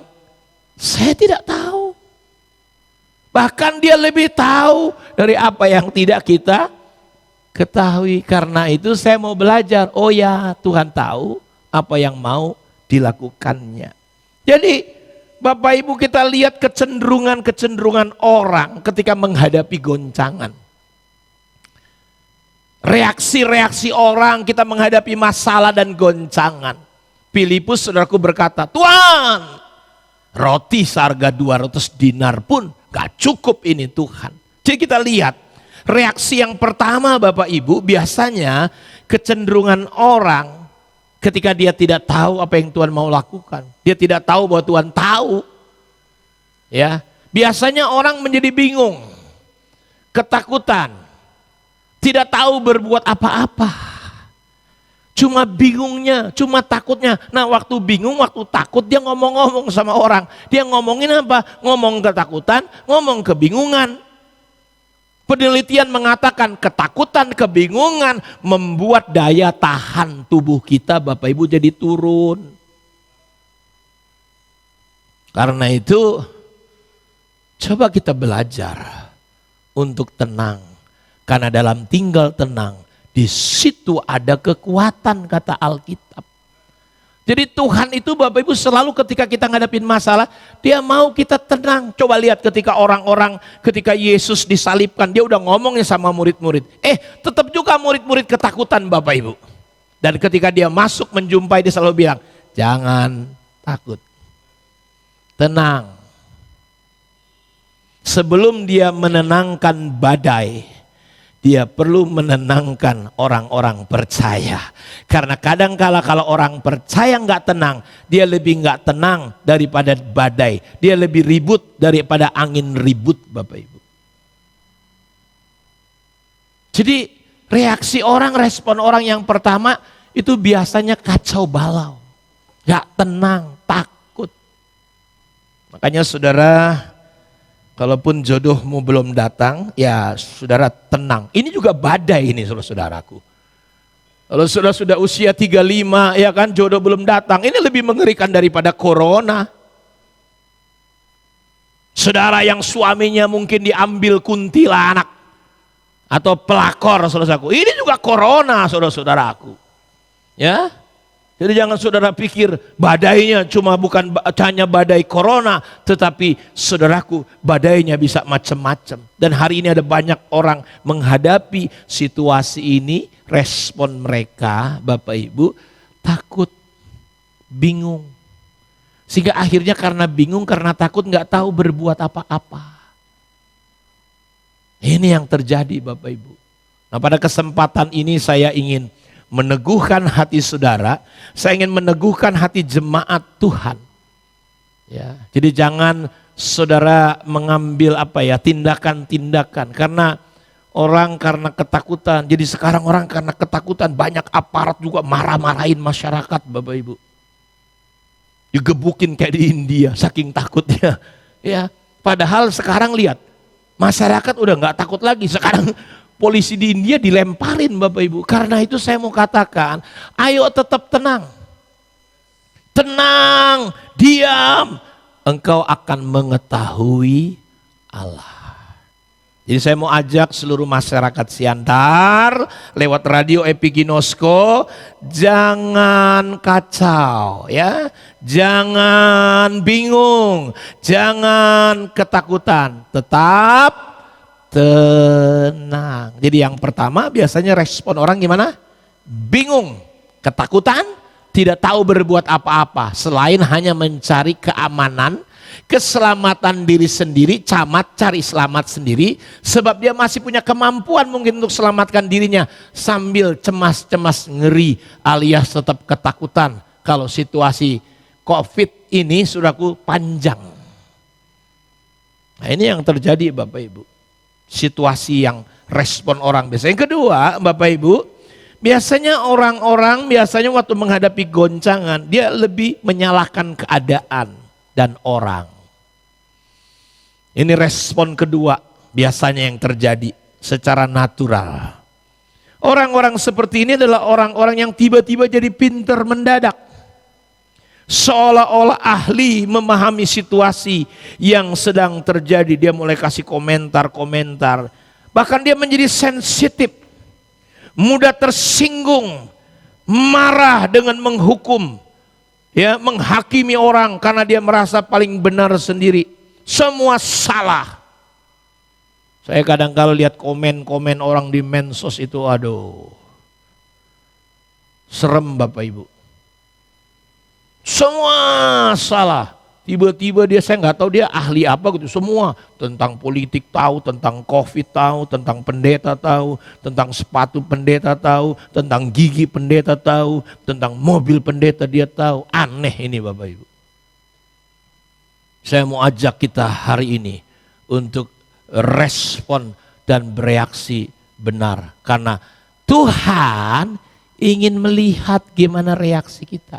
saya tidak tahu. Bahkan dia lebih tahu dari apa yang tidak kita ketahui. Karena itu saya mau belajar. Oh ya, Tuhan tahu apa yang mau dilakukannya. Jadi Bapak Ibu, kita lihat kecenderungan orang ketika menghadapi goncangan. Reaksi-reaksi orang kita menghadapi masalah dan goncangan. Filipus saudaraku berkata, Tuhan, roti seharga 200 dinar pun gak cukup ini Tuhan. Jadi kita lihat, reaksi yang pertama Bapak Ibu, biasanya kecenderungan orang ketika dia tidak tahu apa yang Tuhan mau lakukan. Dia tidak tahu bahwa Tuhan tahu. Ya, biasanya orang menjadi bingung, ketakutan, tidak tahu berbuat apa-apa. Cuma bingungnya, cuma takutnya. Nah waktu bingung, waktu takut dia ngomong-ngomong sama orang. Dia ngomongin apa? Ngomong ketakutan, ngomong kebingungan. Penelitian mengatakan ketakutan, kebingungan membuat daya tahan tubuh kita Bapak Ibu jadi turun. Karena itu coba kita belajar untuk tenang. Karena dalam tinggal tenang, di situ ada kekuatan kata Alkitab. Jadi Tuhan itu Bapak Ibu selalu ketika kita ngadapin masalah, dia mau kita tenang. Coba lihat ketika ketika Yesus disalibkan, dia udah ngomongnya sama murid-murid. Tetap juga murid-murid ketakutan Bapak Ibu. Dan ketika dia masuk menjumpai, dia selalu bilang, jangan takut. Tenang. Sebelum dia menenangkan badai, dia perlu menenangkan orang-orang percaya. Karena kadangkala kalau orang percaya nggak tenang, dia lebih nggak tenang daripada badai. Dia lebih ribut daripada angin ribut Bapak Ibu. Jadi reaksi orang, respon orang yang pertama itu biasanya kacau balau. Nggak tenang, takut. Makanya saudara, Kalaupun jodohmu belum datang, ya saudara tenang. Ini juga badai ini saudara-saudaraku. Kalau saudara sudah usia 35, ya kan, jodoh belum datang, ini lebih mengerikan daripada corona. Saudara yang suaminya mungkin diambil kuntilanak atau pelakor, saudaraku, ini juga corona, saudara-saudaraku. Ya, jadi jangan saudara pikir badainya bukan hanya badai corona, tetapi saudaraku, badainya bisa macam-macam. Dan hari ini ada banyak orang menghadapi situasi ini, respon mereka, Bapak Ibu, takut, bingung. Sehingga akhirnya karena bingung, karena takut, nggak tahu berbuat apa-apa. Ini yang terjadi, Bapak Ibu. Nah, pada kesempatan ini saya ingin meneguhkan hati saudara, saya ingin meneguhkan hati jemaat Tuhan. Ya, jadi jangan saudara mengambil tindakan-tindakan karena ketakutan. Jadi sekarang orang karena ketakutan, banyak aparat juga marah-marahin masyarakat, Bapak Ibu. Digebukin kayak di India, saking takutnya. Ya, padahal sekarang lihat, masyarakat udah nggak takut lagi. Sekarang polisi di India dilemparin, Bapak Ibu. Karena itu saya mau katakan, ayo tetap tenang. Tenang, diam. Engkau akan mengetahui Allah. Jadi saya mau ajak seluruh masyarakat Siantar lewat radio Epiginosko, jangan kacau ya. Jangan bingung, jangan ketakutan. Tetap tenang. Jadi yang pertama biasanya respon orang gimana? Bingung, ketakutan, tidak tahu berbuat apa-apa selain hanya mencari keamanan, keselamatan diri sendiri, camat cari selamat sendiri, sebab dia masih punya kemampuan mungkin untuk selamatkan dirinya sambil cemas-cemas ngeri alias tetap ketakutan kalau situasi COVID ini saudaraku panjang. Nah, ini yang terjadi Bapak Ibu. Situasi yang respon orang biasa. Yang kedua Bapak Ibu, biasanya orang-orang waktu menghadapi goncangan dia lebih menyalahkan keadaan dan orang. Ini respon kedua biasanya yang terjadi secara natural. Orang-orang seperti ini adalah orang-orang yang tiba-tiba jadi pinter mendadak. Seolah-olah ahli memahami situasi yang sedang terjadi. Dia mulai kasih komentar-komentar. Bahkan dia menjadi sensitif, mudah tersinggung, marah dengan menghukum, ya, menghakimi orang karena dia merasa paling benar sendiri. Semua salah. Saya kadang-kala lihat komen-komen orang di medsos itu, aduh, serem Bapak Ibu. Semua salah. Tiba-tiba saya nggak tahu dia ahli apa gitu. Semua tentang politik tahu, tentang COVID tahu, tentang pendeta tahu, tentang sepatu pendeta tahu, tentang gigi pendeta tahu, tentang mobil pendeta dia tahu. Aneh ini Bapak Ibu. Saya mau ajak kita hari ini untuk respon dan bereaksi benar. Karena Tuhan ingin melihat gimana reaksi kita.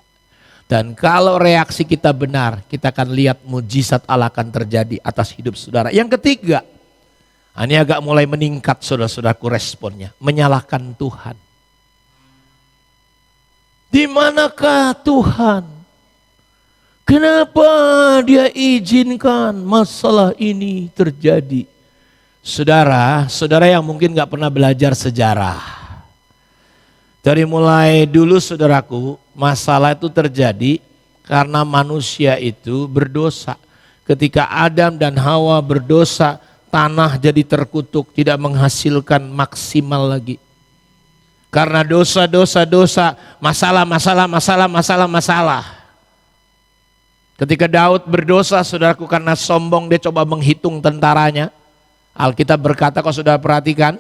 Dan kalau reaksi kita benar, kita akan lihat mujizat Allah akan terjadi atas hidup saudara. Yang ketiga, ini agak mulai meningkat saudara-saudaraku responnya. Menyalahkan Tuhan. Di manakah Tuhan? Kenapa dia izinkan masalah ini terjadi? Saudara yang mungkin gak pernah belajar sejarah. Dari mulai dulu saudaraku, masalah itu terjadi karena manusia itu berdosa. Ketika Adam dan Hawa berdosa, tanah jadi terkutuk, tidak menghasilkan maksimal lagi. Karena dosa, masalah. Ketika Daud berdosa, saudaraku, karena sombong dia coba menghitung tentaranya. Alkitab berkata, kalau saudara perhatikan,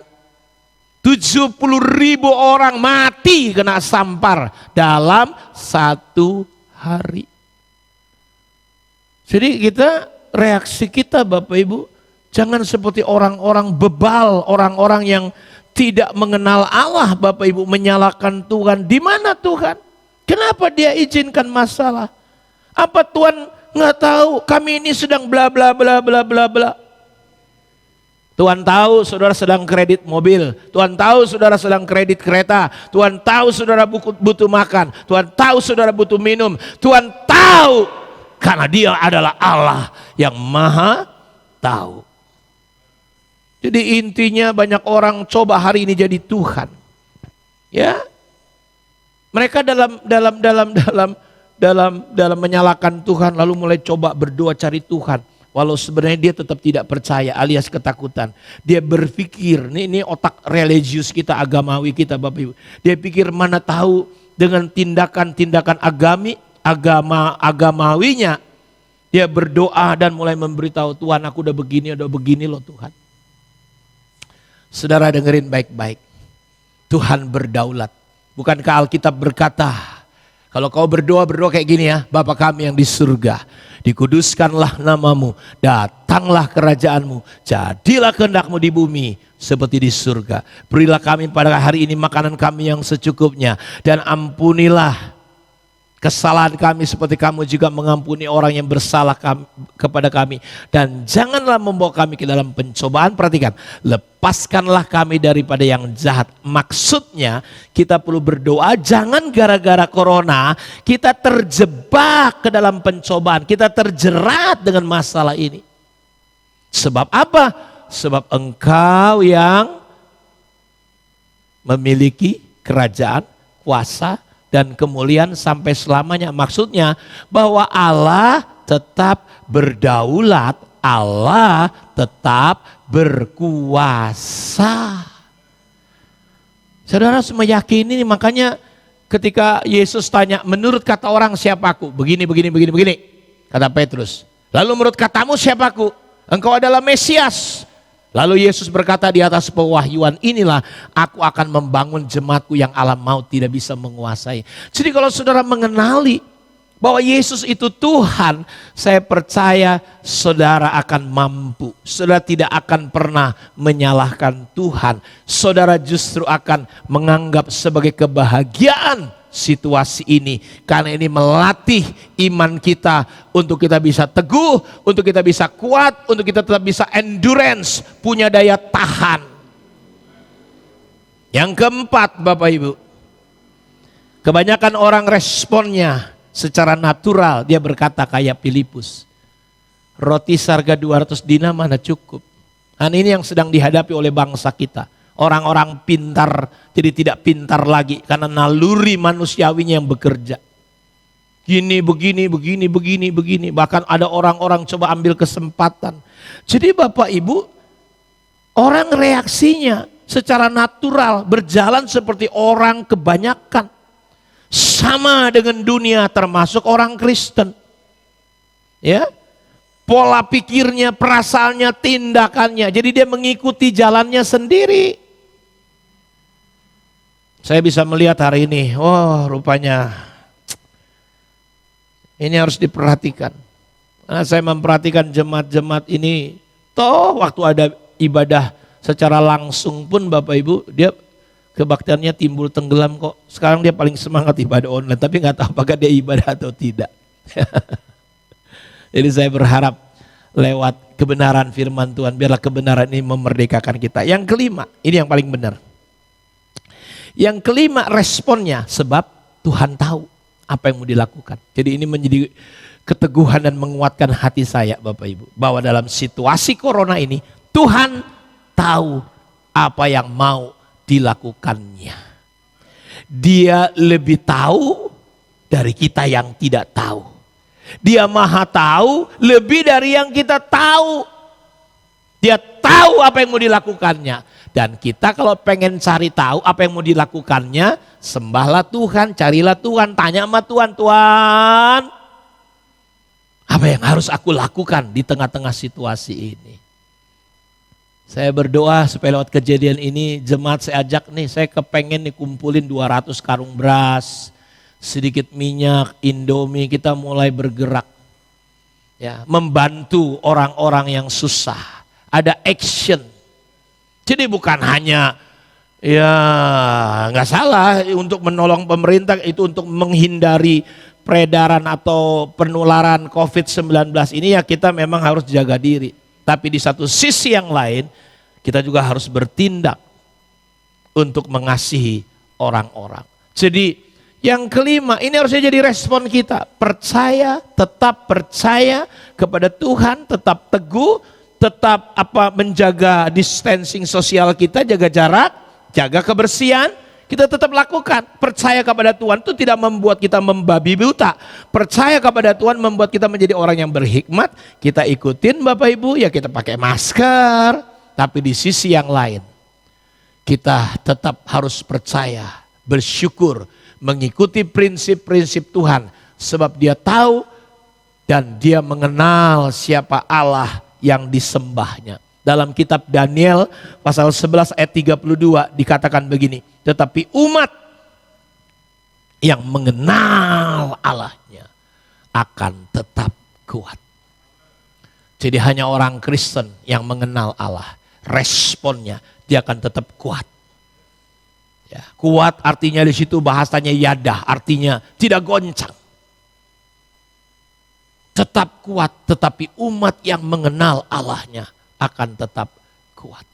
70.000 orang mati kena sampar dalam satu hari. Jadi reaksi kita Bapak Ibu, jangan seperti orang-orang bebal, orang-orang yang tidak mengenal Allah Bapak Ibu, menyalahkan Tuhan. Di mana Tuhan? Kenapa dia izinkan masalah? Apa Tuhan nggak tahu kami ini sedang bla bla bla bla bla bla? Tuhan tahu saudara sedang kredit mobil, Tuhan tahu saudara sedang kredit kereta, Tuhan tahu saudara butuh makan, Tuhan tahu saudara butuh minum, Tuhan tahu karena Dia adalah Allah yang maha tahu. Jadi intinya banyak orang coba hari ini jadi Tuhan. Ya. Mereka dalam menyalahkan Tuhan lalu mulai coba berdoa cari Tuhan. Walau sebenarnya dia tetap tidak percaya alias ketakutan. Dia berpikir, ini otak religius kita, agamawi kita Bapak Ibu. Dia pikir mana tahu dengan tindakan-tindakan agamawinya. Dia berdoa dan mulai memberitahu Tuhan aku udah begini loh Tuhan. Saudara dengerin baik-baik. Tuhan berdaulat. Bukankah Alkitab berkata, kalau kau berdoa kayak gini ya, Bapa kami yang di surga, dikuduskanlah namamu, datanglah kerajaanmu, jadilah kehendakmu di bumi seperti di surga. Berilah kami pada hari ini makanan kami yang secukupnya, dan ampunilah kesalahan kami seperti kamu juga mengampuni orang yang bersalah kepada kami. Dan janganlah membawa kami ke dalam pencobaan. Perhatikan, lepaskanlah kami daripada yang jahat. Maksudnya kita perlu berdoa jangan gara-gara corona kita terjebak ke dalam pencobaan. Kita terjerat dengan masalah ini. Sebab apa? Sebab Engkau yang memiliki kerajaan, kuasa, dan kemuliaan sampai selamanya. Maksudnya bahwa Allah tetap berdaulat, Allah tetap berkuasa. Saudara harus meyakini, makanya ketika Yesus tanya, menurut kata orang siapa aku? Begini. Kata Petrus. Lalu menurut katamu siapa aku? Engkau adalah Mesias. Lalu Yesus berkata di atas pewahyuan, inilah aku akan membangun jemaatku yang alam maut tidak bisa menguasai. Jadi kalau saudara mengenali bahwa Yesus itu Tuhan, saya percaya saudara akan mampu. Saudara tidak akan pernah menyalahkan Tuhan. Saudara justru akan menganggap sebagai kebahagiaan situasi ini. Karena ini melatih iman kita untuk kita bisa teguh, untuk kita bisa kuat, untuk kita tetap bisa endurance, punya daya tahan. Yang keempat Bapak Ibu, kebanyakan orang responnya secara natural. Dia berkata kayak Filipus, roti seharga 200 dinar mana cukup. Dan ini yang sedang dihadapi oleh bangsa kita. Orang-orang pintar jadi tidak pintar lagi karena naluri manusiawinya yang bekerja. Begini. Bahkan ada orang-orang coba ambil kesempatan. Jadi Bapak Ibu, orang reaksinya secara natural berjalan seperti orang kebanyakan. Sama dengan dunia termasuk orang Kristen. Ya. Pola pikirnya, perasaannya, tindakannya. Jadi dia mengikuti jalannya sendiri. Saya bisa melihat hari ini, rupanya ini harus diperhatikan. Karena saya memperhatikan jemaat-jemaat ini, waktu ada ibadah secara langsung pun Bapak Ibu, dia kebaktiannya timbul tenggelam kok. Sekarang dia paling semangat ibadah online, tapi nggak tahu apakah dia ibadah atau tidak. Jadi saya berharap lewat kebenaran firman Tuhan, biarlah kebenaran ini memerdekakan kita. Yang kelima, ini yang paling benar. Yang kelima responnya, sebab Tuhan tahu apa yang mau dilakukan. Jadi ini menjadi keteguhan dan menguatkan hati saya Bapak Ibu. Bahwa dalam situasi corona ini, Tuhan tahu apa yang mau dilakukannya. Dia lebih tahu dari kita yang tidak tahu. Dia maha tahu lebih dari yang kita tahu. Dia tahu apa yang mau dilakukannya. Dan kita kalau pengen cari tahu apa yang mau dilakukannya, sembahlah Tuhan, carilah Tuhan, tanya sama Tuhan, Tuhan, apa yang harus aku lakukan di tengah-tengah situasi ini? Saya berdoa supaya lewat kejadian ini jemaat saya ajak nih, saya kepengen nih kumpulin 200 karung beras, sedikit minyak, Indomie, kita mulai bergerak. Ya, membantu orang-orang yang susah. Ada action. Jadi bukan hanya ya nggak salah untuk menolong pemerintah, itu untuk menghindari peredaran atau penularan COVID-19 ini ya kita memang harus jaga diri. Tapi di satu sisi yang lain kita juga harus bertindak untuk mengasihi orang-orang. Jadi yang kelima, ini harusnya jadi respon kita. Percaya, tetap percaya kepada Tuhan, tetap teguh, tetap menjaga distancing sosial kita, jaga jarak, jaga kebersihan. Kita tetap lakukan. Percaya kepada Tuhan itu tidak membuat kita membabi buta. Percaya kepada Tuhan membuat kita menjadi orang yang berhikmat. Kita ikutin Bapak Ibu, ya kita pakai masker. Tapi di sisi yang lain, kita tetap harus percaya, bersyukur, mengikuti prinsip-prinsip Tuhan. Sebab dia tahu dan dia mengenal siapa Allah yang disembahnya. Dalam kitab Daniel pasal 11 ayat 32 dikatakan begini, tetapi umat yang mengenal Allahnya akan tetap kuat. Jadi hanya orang Kristen yang mengenal Allah, responnya dia akan tetap kuat. Ya, kuat artinya di situ bahasanya yadah, artinya tidak goncang. Tetap kuat, tetapi umat yang mengenal Allahnya akan tetap kuat.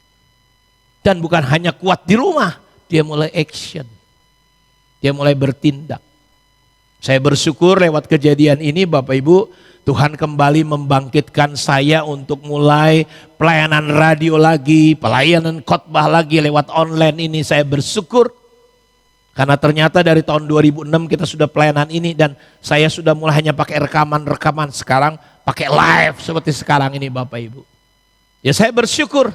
Dan bukan hanya kuat di rumah, dia mulai action. Dia mulai bertindak. Saya bersyukur lewat kejadian ini Bapak Ibu, Tuhan kembali membangkitkan saya untuk mulai pelayanan radio lagi, pelayanan khotbah lagi lewat online ini. Saya bersyukur karena ternyata dari tahun 2006 kita sudah pelayanan ini dan saya sudah mulai hanya pakai rekaman-rekaman, sekarang pakai live seperti sekarang ini Bapak Ibu. Ya saya bersyukur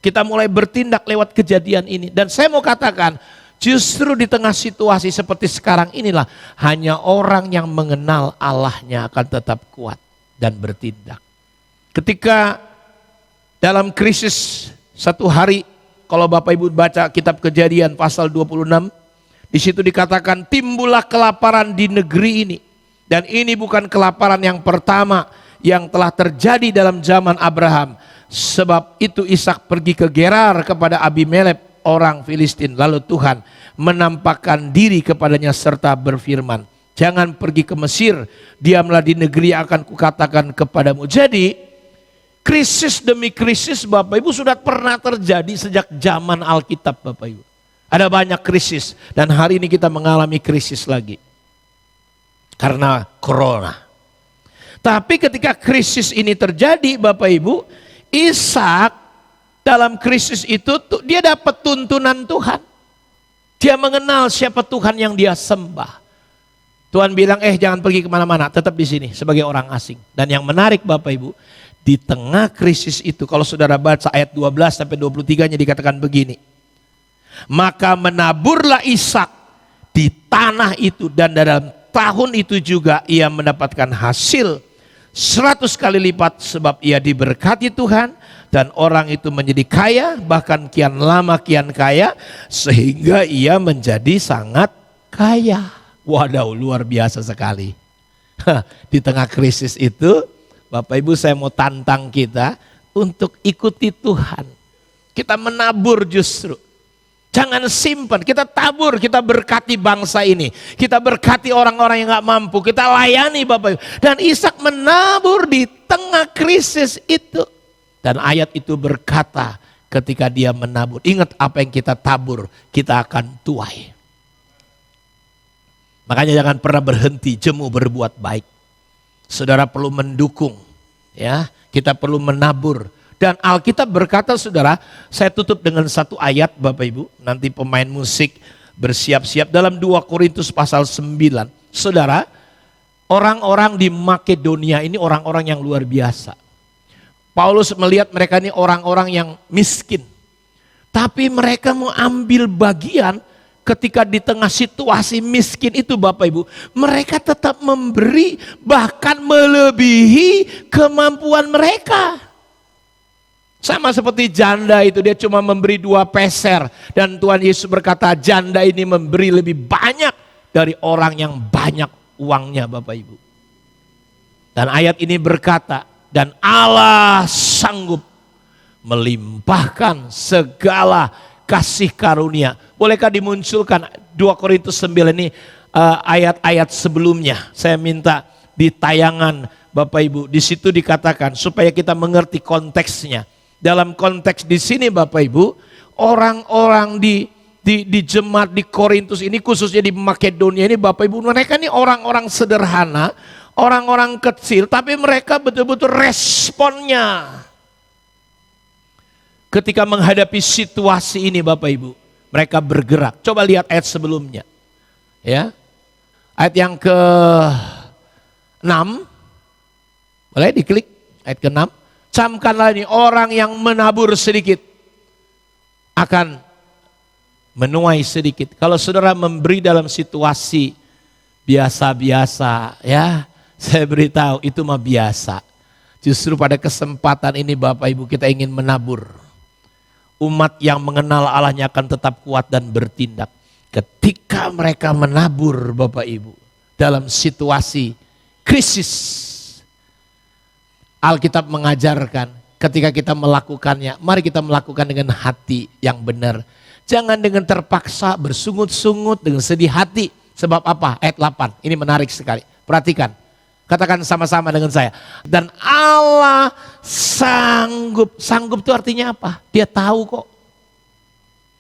kita mulai bertindak lewat kejadian ini. Dan saya mau katakan justru di tengah situasi seperti sekarang inilah hanya orang yang mengenal Allahnya akan tetap kuat dan bertindak. Ketika dalam krisis satu hari, kalau Bapak Ibu baca kitab Kejadian pasal 26, di situ dikatakan timbullah kelaparan di negeri ini. Dan ini bukan kelaparan yang pertama yang telah terjadi dalam zaman Abraham. Sebab itu Ishak pergi ke Gerar kepada Abimelek orang Filistin. Lalu Tuhan menampakkan diri kepadanya serta berfirman, jangan pergi ke Mesir, diamlah di negeri yang akan kukatakan kepadamu. Jadi krisis demi krisis Bapak Ibu sudah pernah terjadi sejak zaman Alkitab Bapak Ibu. Ada banyak krisis dan hari ini kita mengalami krisis lagi karena corona. Tapi ketika krisis ini terjadi Bapak Ibu, Ishak dalam krisis itu dia dapat tuntunan Tuhan. Dia mengenal siapa Tuhan yang dia sembah. Tuhan bilang jangan pergi kemana-mana, tetap di sini sebagai orang asing. Dan yang menarik Bapak Ibu, di tengah krisis itu kalau saudara baca ayat 12 sampai 23-nya dikatakan begini. Maka menaburlah Ishak di tanah itu dan dalam tahun itu juga ia mendapatkan hasil 100 kali lipat sebab ia diberkati Tuhan dan orang itu menjadi kaya, bahkan kian lama kian kaya sehingga ia menjadi sangat kaya. Wadaw, luar biasa sekali. Di tengah krisis itu Bapak Ibu saya mau tantang kita untuk ikuti Tuhan. Kita menabur justru. Jangan simpan, kita tabur, kita berkati bangsa ini. Kita berkati orang-orang yang gak mampu, kita layani Bapak Ibu. Dan Ishak menabur di tengah krisis itu. Dan ayat itu berkata ketika dia menabur, ingat apa yang kita tabur, kita akan tuai. Makanya jangan pernah berhenti, jemu berbuat baik. Saudara perlu mendukung, ya. Kita perlu menabur. Dan Alkitab berkata saudara, saya tutup dengan satu ayat Bapak Ibu. Nanti pemain musik bersiap-siap dalam 2 Korintus pasal 9. Saudara, orang-orang di Makedonia ini orang-orang yang luar biasa. Paulus melihat mereka ini orang-orang yang miskin. Tapi mereka mau ambil bagian ketika di tengah situasi miskin itu Bapak Ibu. Mereka tetap memberi bahkan melebihi kemampuan mereka. Sama seperti janda itu, dia cuma memberi 2 peser. Dan Tuhan Yesus berkata janda ini memberi lebih banyak dari orang yang banyak uangnya Bapak Ibu. Dan ayat ini berkata, dan Allah sanggup melimpahkan segala kasih karunia. Bolehkah dimunculkan 2 Korintus 9 ini ayat-ayat sebelumnya. Saya minta di tayangan Bapak Ibu, di situ dikatakan supaya kita mengerti konteksnya. Dalam konteks di sini Bapak Ibu, orang-orang di jemaat di Korintus ini, khususnya di Makedonia ini Bapak Ibu, mereka ini orang-orang sederhana, orang-orang kecil, tapi mereka betul-betul responnya ketika menghadapi situasi ini Bapak Ibu, mereka bergerak. Coba lihat ayat sebelumnya. Ya. Ayat yang ke-6. Boleh diklik ayat ke-6. Camkanlah ini, orang yang menabur sedikit akan menuai sedikit. Kalau saudara memberi dalam situasi biasa-biasa, ya, saya beritahu itu mah biasa. Justru pada kesempatan ini Bapak Ibu kita ingin menabur. Umat yang mengenal Allahnya akan tetap kuat dan bertindak. Ketika mereka menabur Bapak Ibu dalam situasi krisis, Alkitab mengajarkan ketika kita melakukannya, mari kita melakukan dengan hati yang benar. Jangan dengan terpaksa, bersungut-sungut, dengan sedih hati. Sebab apa? Ayat 8, ini menarik sekali. Perhatikan, katakan sama-sama dengan saya. Dan Allah sanggup. Sanggup itu artinya apa? Dia tahu kok.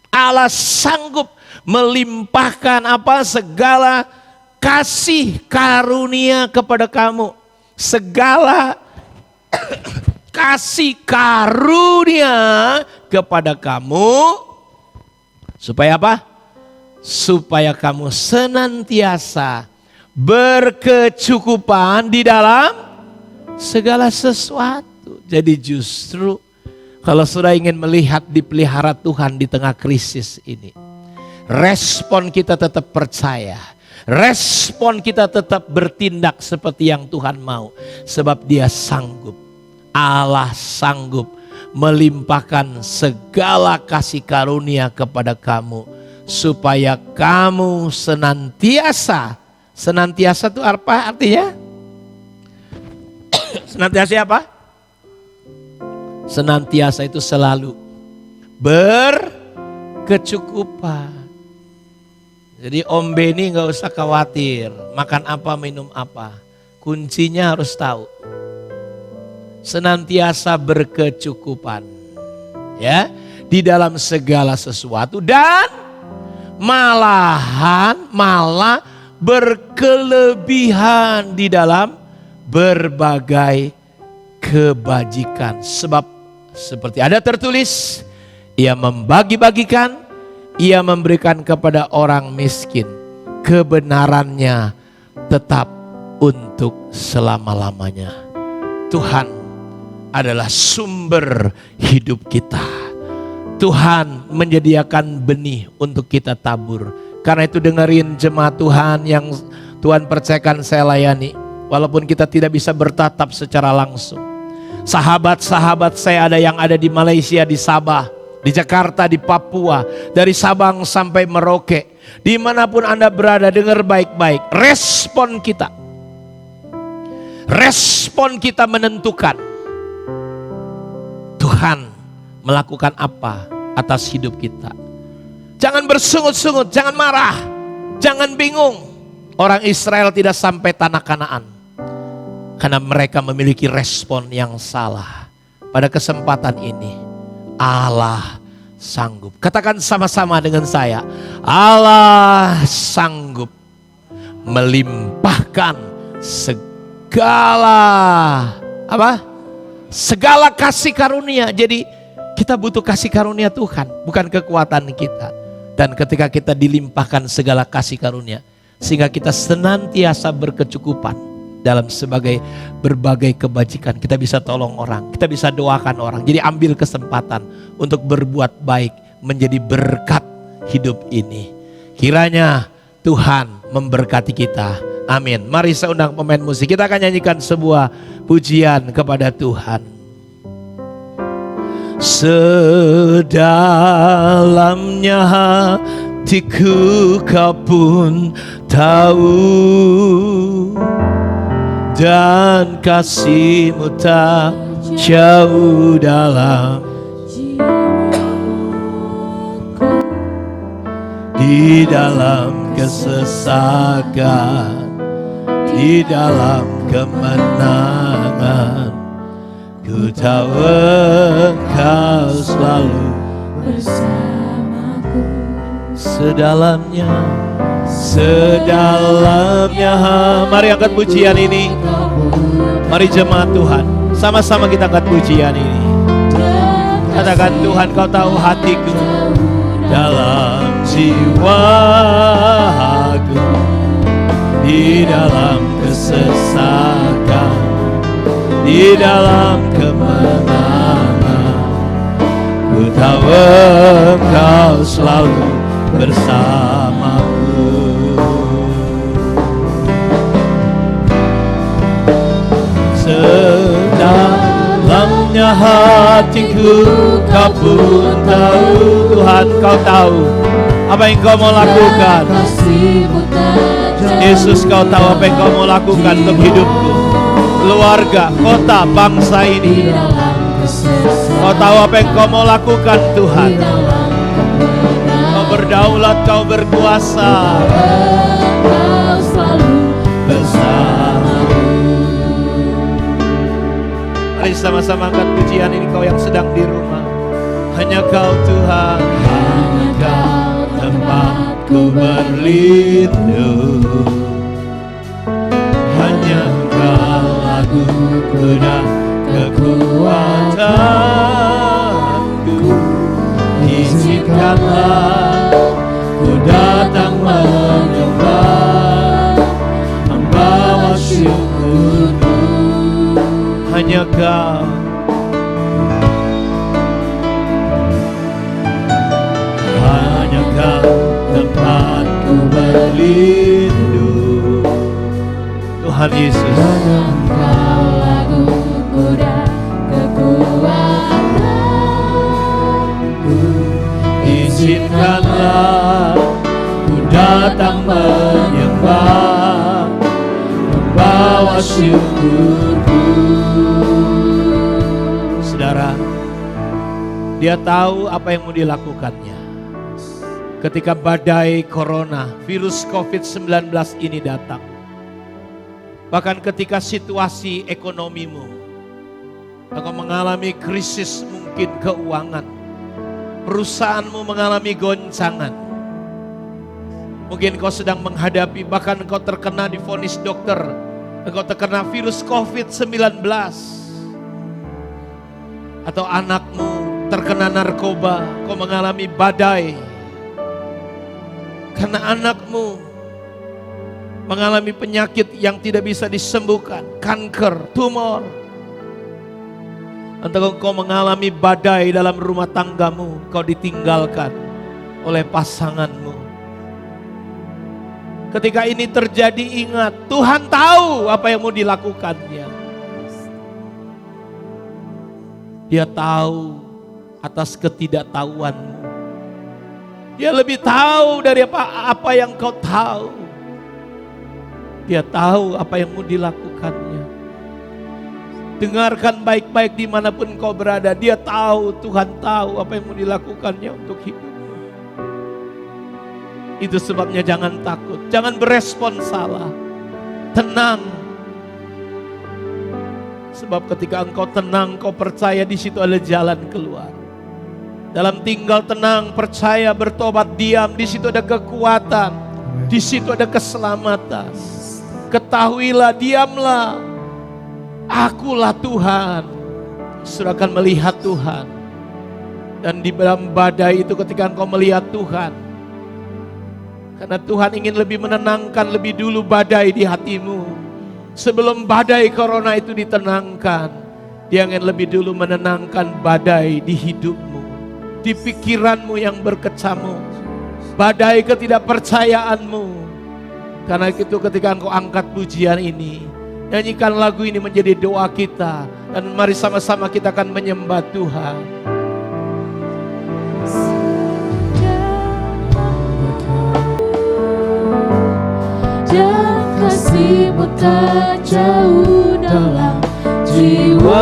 Allah sanggup melimpahkan apa? Segala kasih karunia kepada kamu. Segala kasih karunia kepada kamu. Supaya apa? Supaya kamu senantiasa berkecukupan di dalam segala sesuatu. Jadi justru kalau sudah ingin melihat dipelihara Tuhan di tengah krisis ini, respon kita tetap percaya. Respon kita tetap bertindak seperti yang Tuhan mau. Sebab Dia sanggup. Allah sanggup melimpahkan segala kasih karunia kepada kamu. Supaya kamu senantiasa. Senantiasa itu apa artinya? Senantiasa apa? Senantiasa itu selalu berkecukupan. Jadi Om Beni gak usah khawatir makan apa minum apa. Kuncinya harus tahu. Senantiasa berkecukupan. Ya, di dalam segala sesuatu dan malah berkelebihan di dalam berbagai kebajikan. Sebab seperti ada tertulis, Ia membagi-bagikan, Ia memberikan kepada orang miskin. Kebenarannya tetap untuk selama-lamanya. Tuhan adalah sumber hidup kita. Tuhan menyediakan benih untuk kita tabur. Karena itu dengerin jemaat Tuhan yang Tuhan percayakan saya layani. Walaupun kita tidak bisa bertatap secara langsung. Sahabat-sahabat saya ada yang ada di Malaysia, di Sabah, di Jakarta, di Papua, dari Sabang sampai Merauke. Dimanapun Anda berada, dengar baik-baik. Respon kita menentukan Tuhan melakukan apa atas hidup kita. Jangan bersungut-sungut, jangan marah, jangan bingung. Orang Israel tidak sampai tanah Kanaan karena mereka memiliki respon yang salah. Pada kesempatan ini Allah sanggup. Katakan sama-sama dengan saya. Allah sanggup melimpahkan segala apa? Segala kasih karunia. Jadi kita butuh kasih karunia Tuhan, bukan kekuatan kita. Dan ketika kita dilimpahkan segala kasih karunia, sehingga kita senantiasa berkecukupan dalam sebagai berbagai kebajikan. Kita bisa tolong orang, kita bisa doakan orang. Jadi ambil kesempatan untuk berbuat baik, menjadi berkat hidup ini. Kiranya Tuhan memberkati kita. Amin. Mari saya undang pemain musik. Kita akan nyanyikan sebuah pujian kepada Tuhan. Sedalamnya hatiku kau pun tahu, dan kasih-Mu tak jauh dalam di dalam kesesakan, di dalam kemenangan. Ku tahu Engkau selalu bersamaku. sedalamnya. Mari angkat pujian ini. Mari jemaat Tuhan, sama-sama kita angkat pujian ini. Katakan, Tuhan, Kau tahu hatiku dalam jiwaku, di dalam kesesakan, di dalam kemenangan. Ku tahu Engkau selalu bersamaku. Sedalamnya hatiku, Kau pun tahu. Tuhan, Kau tahu apa yang Kau mau lakukan. Yesus, Kau tahu apa yang Kau mau lakukan untuk hidupku, keluarga, kota, bangsa ini. Kau tahu apa yang Kau mau lakukan, Tuhan. Kau berdaulat, Kau berkuasa. Kau selalu Bersamaku. Mari sama-sama angkat pujian ini. Kau yang sedang di rumah, hanya Kau Tuhan, hanya Kau tempatku berlindung. Hanya Engkau laguku dan kekuatanku. Izinkanlah ku datang menyembah, membawa syukurku. Hanya Kau, hanya Kau tempatku berlindung. Tuhan Yesus, Engkau laguku dan kekuatanku. izinkanlah ku datang menyembah, membawa syukurku. Saudara, Dia tahu apa yang mau dilakukannya. Ketika badai corona, virus COVID-19 ini datang, bahkan ketika situasi ekonomimu, engkau mengalami krisis mungkin keuangan, perusahaanmu mengalami goncangan, mungkin kau sedang menghadapi, bahkan engkau terkena divonis dokter, engkau terkena virus COVID-19, atau anakmu terkena narkoba, kau mengalami badai karena anakmu mengalami penyakit yang tidak bisa disembuhkan, kanker, tumor. Atau kau mengalami badai dalam rumah tanggamu, kau ditinggalkan oleh pasanganmu. Ketika ini terjadi, ingat, Tuhan tahu apa yang mau dilakukannya. Dia tahu atas ketidaktahuanmu. Dia lebih tahu dari apa yang kau tahu. Dia tahu apa yang mau dilakukannya. Dengarkan baik-baik dimanapun kau berada. Dia tahu, Tuhan tahu apa yang mau dilakukannya untuk hidupmu. Itu sebabnya jangan takut, jangan berespon salah. Tenang. Sebab ketika engkau tenang, kau percaya di situ ada jalan keluar. Dalam tinggal tenang, percaya, bertobat, diam, di situ ada kekuatan, di situ ada keselamatan. Ketahuilah, diamlah. Akulah Tuhan. Saudara akan melihat Tuhan. Dan di dalam badai itu ketika engkau melihat Tuhan, karena Tuhan ingin lebih menenangkan lebih dulu badai di hatimu. Sebelum badai corona itu ditenangkan, Dia ingin lebih dulu menenangkan badai di hidupmu, di pikiranmu yang berkecamuk, badai ketidakpercayaanmu. Karena itu ketika engkau angkat pujian ini, nyanyikan lagu ini menjadi doa kita. Dan mari sama-sama kita akan menyembah Tuhan. Dan kasih-Mu tak jauh dalam jiwaku,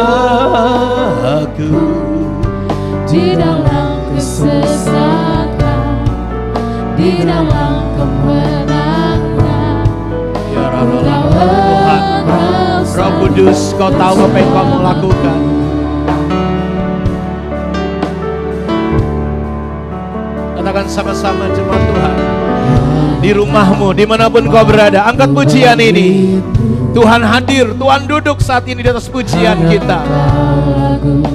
di dalam kesesatan, di dalam kemenangan. Ya Tuhan, Roh Kudus, Kau tahu apa yang Kau mau lakukan. katakan sama-sama jemaat Tuhan. Di rumahmu, dimanapun kau berada, angkat pujian ini. Tuhan hadir, Tuhan duduk saat ini di atas pujian kita.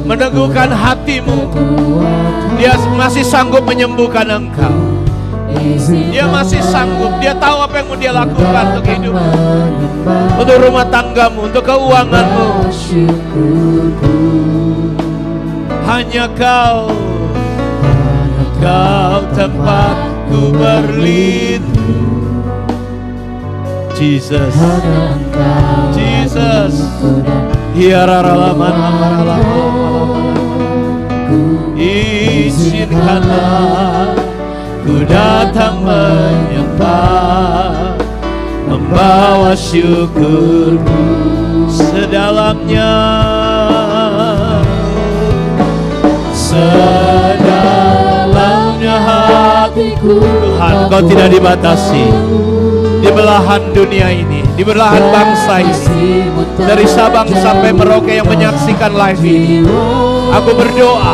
Meneguhkan hatimu. Dia masih sanggup menyembuhkan engkau. Dia masih sanggup, dia tahu apa yang mau dia lakukan untuk hidupmu, untuk rumah tanggamu, untuk keuanganmu. Hanya kau tempatku berlindung. Jesus, Jesus, izinkanlah ku datang menyembah, membawa syukurku sedalamnya, sedalamnya hatiku. Tuhan, Kau tidak dibatasi di belahan dunia ini, di belahan bangsa ini, dari Sabang sampai Merauke yang menyaksikan live ini. Aku berdoa,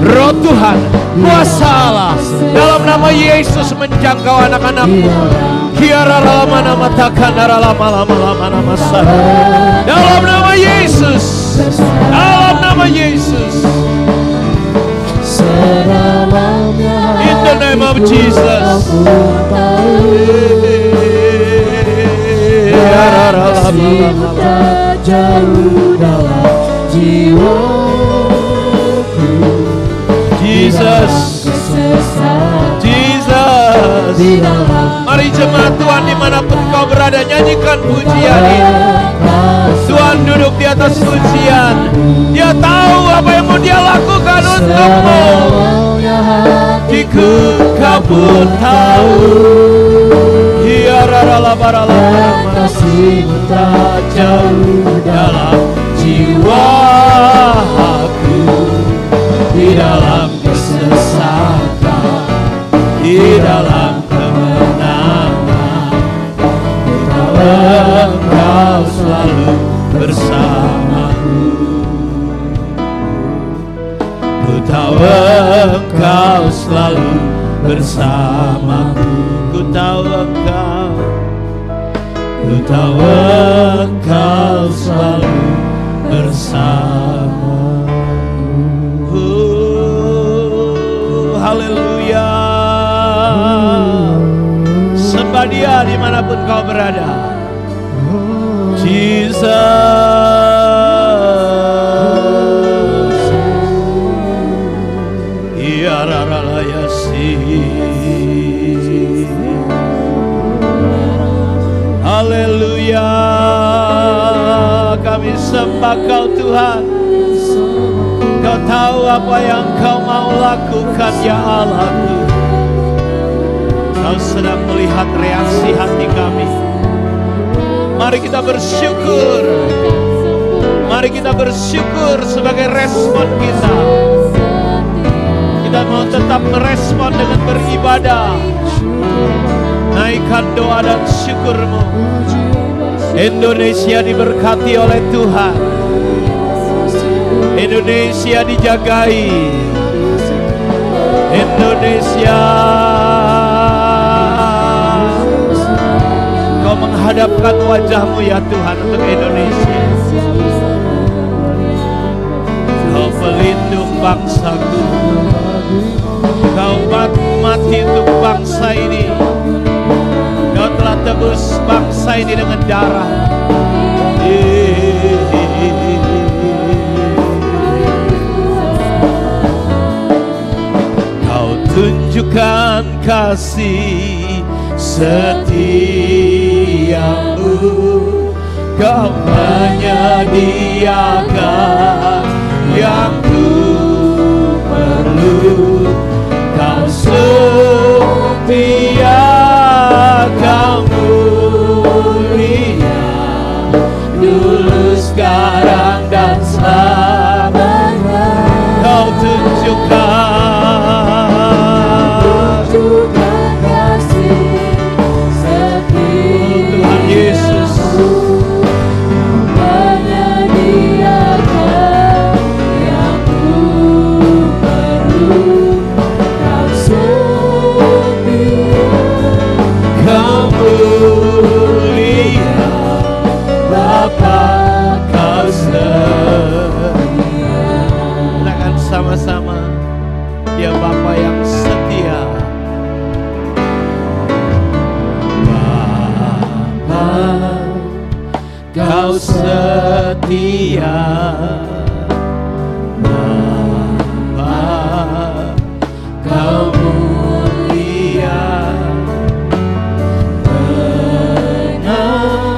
Roh Tuhan, kuasa Allah dalam nama Yesus menjangkau anak-anakmu. Dalam nama Yesus, dalam nama Yesus. In the name of Jesus. Jauh dalam jiwaku, Jesus, Jesus. Mari jemaat Tuhan dimanapun kau berada, nyanyikan pujian ini. Tuhan duduk di atas pujian. Dia tahu apa yang mau dia lakukan untukmu. Hatiku kau pun tahu. Kasihmu tak jauh dalam jiwaku, di dalam kesesakan, di dalam kemenangan. Ku tahu Engkau selalu bersamaku. Ku tahu Engkau selalu bersamaku. Ku tahu Engkau, ku tahu Engkau selalu bersamaku. Haleluya. Sembah Dia dimanapun kau berada. Jesus, ya raralayasi. Haleluya. Kami sembah Kau Tuhan. Kau tahu apa yang Kau mau lakukan, ya Allahku. Kau sedang melihat reaksi hati kami. Mari kita bersyukur. Mari kita bersyukur sebagai respon kita. Kita mau tetap merespon dengan beribadah. Naikkan doa dan syukurmu. Indonesia diberkati oleh Tuhan. Indonesia dijagai. Indonesia, Kau menghadapkan wajah-Mu ya Tuhan untuk Indonesia. Kau pelindung bangsaku. Kau mati untuk bangsa ini. Kau telah tebus bangsa ini dengan darah. Kau tunjukkan kasih setiamu. Kau menyediakan yang ku perlu. Kau setia, Kau mulia, dulu, sekarang, dan selamanya. Kau tunjukkan kasih setiamu. Tuhan Yesus, menyediakan yang ku perlu. Kau Kau setia, Bapa, Kau mulia. Tenanglah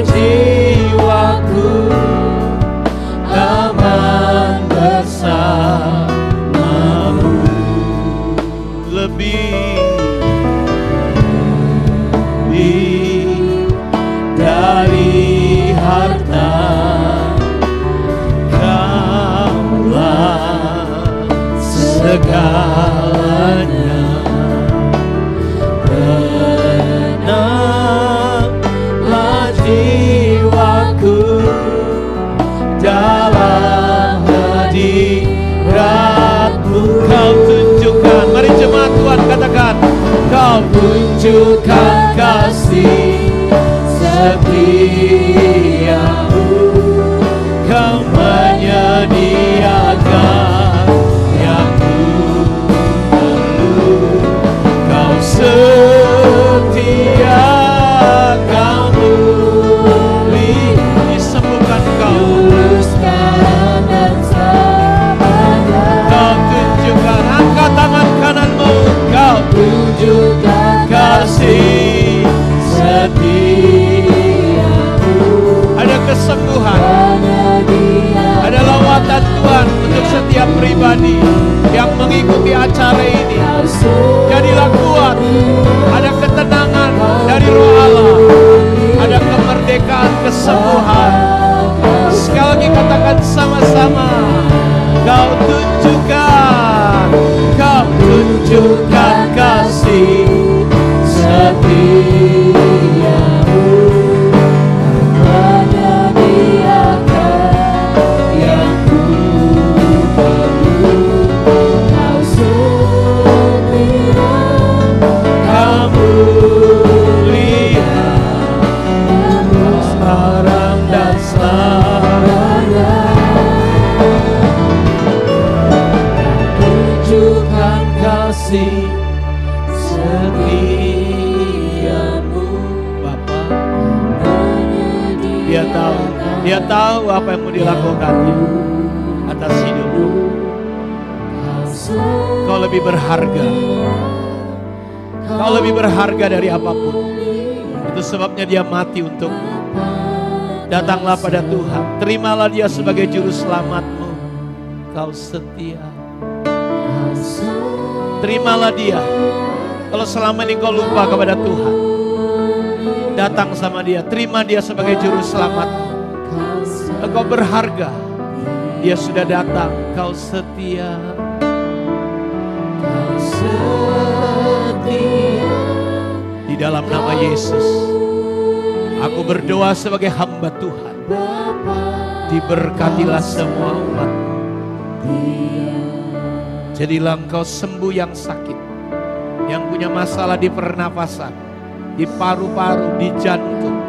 jiwaku, aman bersamamu. Lebih dari harta, Kaulah segalanya. Tenanglah jiwaku dalam hadirat-Mu. Kau tunjukkan, mari jemaat Tuhan katakan, Kau tunjukkan kasih setiamu. Kau menyediakan yang ku perlu. Kau setia, Kau mulia. Disembuhkan Kau, Kau tunjukkan, angkat tangan kananmu. Kau tunjukkan kasih setiamu. Ada kesembuhan, ada lawatan Tuhan untuk setiap pribadi yang mengikuti acara ini. Jadilah kuat, ada ketenangan dari Roh Allah, ada kemerdekaan, kesembuhan. Sekali lagi katakan sama-sama, Kau tunjukkan, Kau tunjukkan kasih setiamu. Menyediakan yang ku perlu. Kau setia, Kau mulia, sekarang dan selamanya. Tunjukkan kasih setiamu, Bapa. Dia tahu apa yang mau dilakukannya atas hidupmu. Kau lebih berharga, Kau lebih berharga dari apapun. Itu sebabnya Dia mati untukmu. Datanglah pada Tuhan, terimalah Dia sebagai juru selamatmu. Kau setia, terimalah Dia. Kalau selama ini kau lupa kepada Tuhan, datang sama Dia, terima Dia sebagai juru selamatmu. Engkau berharga, Dia sudah datang. Kau setia, Kau setia. Di dalam nama Yesus, aku berdoa sebagai hamba Tuhan, diberkatilah semua umat. Jadilah engkau sembuh yang sakit, yang punya masalah di pernafasan, di paru-paru, di jantung,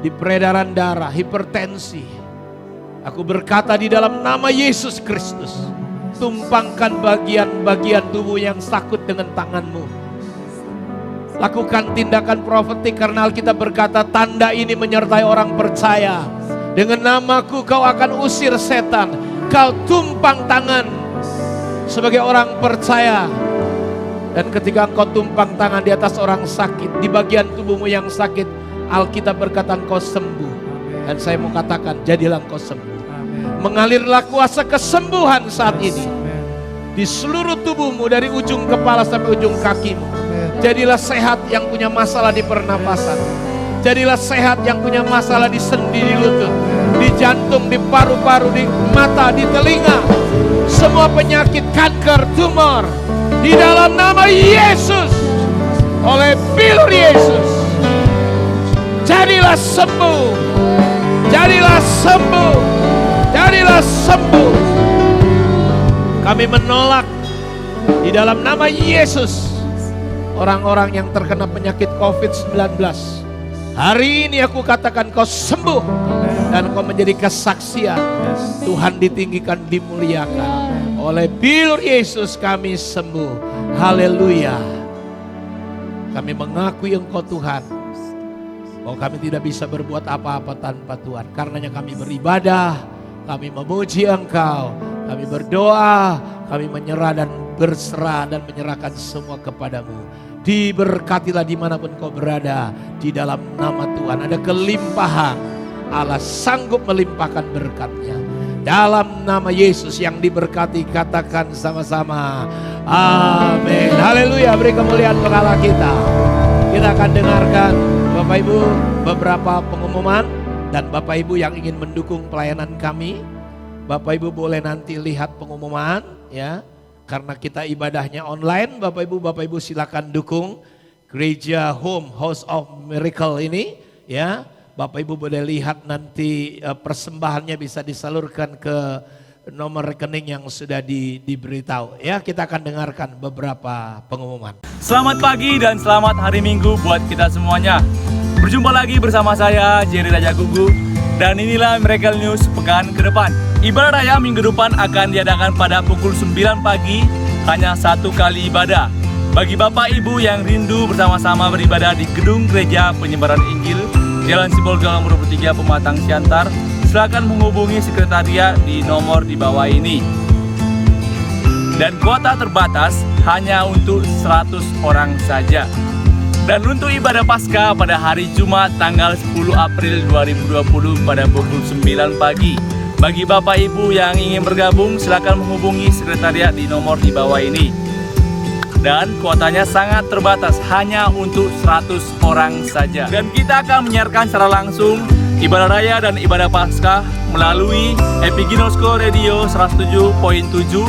di peredaran darah, hipertensi. Aku berkata di dalam nama Yesus Kristus, tumpangkan bagian-bagian tubuh yang sakit dengan tanganmu. Lakukan tindakan profetik karena Alkitab berkata tanda ini menyertai orang percaya. Dengan namaku kau akan usir setan. Kau tumpang tangan sebagai orang percaya. Dan ketika engkau tumpang tangan di atas orang sakit, di bagian tubuhmu yang sakit, Alkitab berkata engkau sembuh. Dan saya mau katakan, jadilah engkau sembuh. Mengalirlah kuasa kesembuhan saat ini di seluruh tubuhmu, dari ujung kepala sampai ujung kakimu. Jadilah sehat yang punya masalah di pernapasan. Jadilah sehat yang punya masalah di sendi, di lutut, di jantung, di paru-paru, di mata, di telinga. Semua penyakit, kanker, tumor, di dalam nama Yesus, oleh bilur Yesus, jadilah sembuh, jadilah sembuh, jadilah sembuh. Kami menolak di dalam nama Yesus orang-orang yang terkena penyakit COVID-19. Hari ini aku katakan kau sembuh dan kau menjadi kesaksian. Tuhan ditinggikan, dimuliakan. Oleh bilur Yesus kami sembuh. Haleluya. Kami mengakui Engkau Tuhan bahwa kami tidak bisa berbuat apa-apa tanpa Tuhan. Karenanya kami beribadah, kami memuji Engkau, kami berdoa, kami menyerah dan berserah dan menyerahkan semua kepadamu. Diberkatilah dimanapun kau berada, di dalam nama Tuhan ada kelimpahan. Allah sanggup melimpahkan berkat-Nya. Dalam nama Yesus yang diberkati, katakan sama-sama amin. Haleluya, beri kemuliaan bagi Allah kita. Kita akan dengarkan Bapak Ibu beberapa pengumuman, dan Bapak Ibu yang ingin mendukung pelayanan kami, Bapak Ibu boleh nanti lihat pengumuman ya. Karena kita ibadahnya online, Bapak Ibu silakan dukung Gereja Home House of Miracle ini ya. Bapak Ibu boleh lihat nanti persembahannya bisa disalurkan ke nomor rekening yang sudah diberitahu ya. Kita akan dengarkan beberapa pengumuman. Selamat pagi dan selamat hari Minggu buat kita semuanya. Berjumpa lagi bersama saya Jerry Raja Gugu, dan inilah Miracle News pekan ke depan. Ibadah raya minggu depan akan diadakan pada pukul 9 pagi, hanya satu kali ibadah. Bagi Bapak Ibu yang rindu bersama-sama beribadah di gedung Gereja Penyebaran Injil, Jalan Sibolga nomor 23 Pematang Siantar, silakan menghubungi sekretariat di nomor di bawah ini. Dan kuota terbatas hanya untuk 100 orang saja. Dan untuk ibadah Paskah pada hari Jumat tanggal 10 April 2020 pada pukul 9 pagi. Bagi Bapak Ibu yang ingin bergabung, silakan menghubungi sekretariat di nomor di bawah ini. Dan kuotanya sangat terbatas, hanya untuk 100 orang saja. Dan kita akan menyiarkan secara langsung ibadah raya dan ibadah Paskah melalui Epiginosko Radio 107.7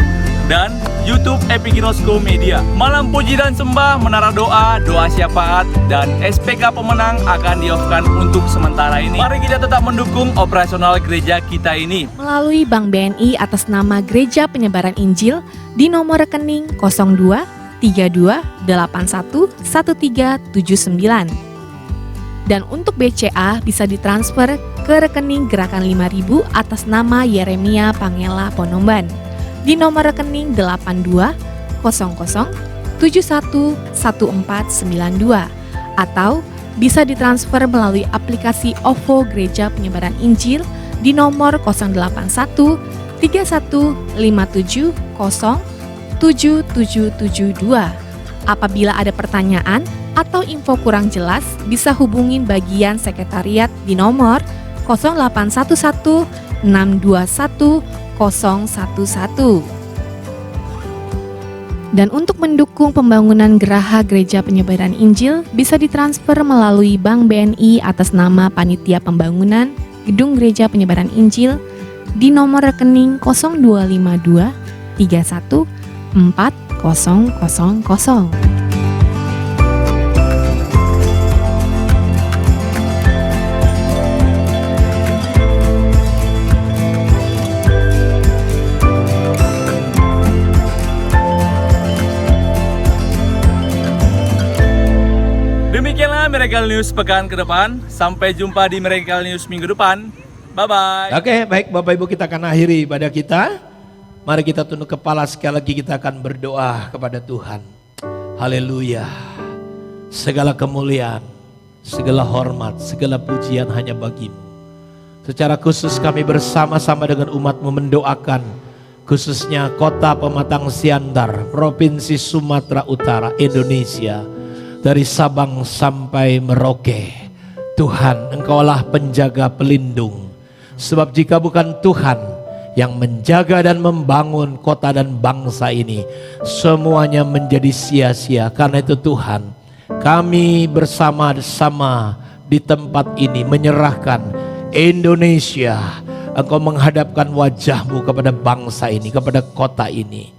dan YouTube Epiginosko Media. Malam puji dan sembah, menara doa, doa syafaat, dan SPK pemenang akan di-off-kan untuk sementara ini. Mari kita tetap mendukung operasional gereja kita ini melalui Bank BNI atas nama Gereja Penyebaran Injil di nomor rekening 02 32 81 1379. Dan untuk BCA bisa ditransfer ke rekening Gerakan 5000 atas nama Yeremia Pangela Ponomban di nomor rekening 82 00 71 1492, atau bisa ditransfer melalui aplikasi OVO Gereja Penyebaran Injil di nomor 081 31 57 0 7772. Apabila ada pertanyaan atau info kurang jelas, bisa hubungin bagian sekretariat di nomor 0811 621 011. Dan untuk mendukung pembangunan Geraha Gereja Penyebaran Injil bisa ditransfer melalui Bank BNI atas nama Panitia Pembangunan Gedung Gereja Penyebaran Injil di nomor rekening 0252 31 4000. Demikianlah Miracle News pekan ke depan. Sampai jumpa di Miracle News minggu depan. Bye-bye. Oke, baik Bapak Ibu, kita akan akhiri ibadah kita. Mari kita tunduk kepala, sekali lagi kita akan berdoa kepada Tuhan. Haleluya. Segala kemuliaan, segala hormat, segala pujian hanya bagi-Mu. Secara khusus kami bersama-sama dengan umat-Mu mendoakan khususnya kota Pematang Siantar, Provinsi Sumatera Utara, Indonesia. Dari Sabang sampai Merauke. Tuhan, Engkaulah penjaga pelindung. Sebab jika bukan Tuhan yang menjaga dan membangun kota dan bangsa ini, semuanya menjadi sia-sia. Karena itu Tuhan, kami bersama-sama di tempat ini menyerahkan Indonesia. Engkau menghadapkan wajah-Mu kepada bangsa ini, kepada kota ini.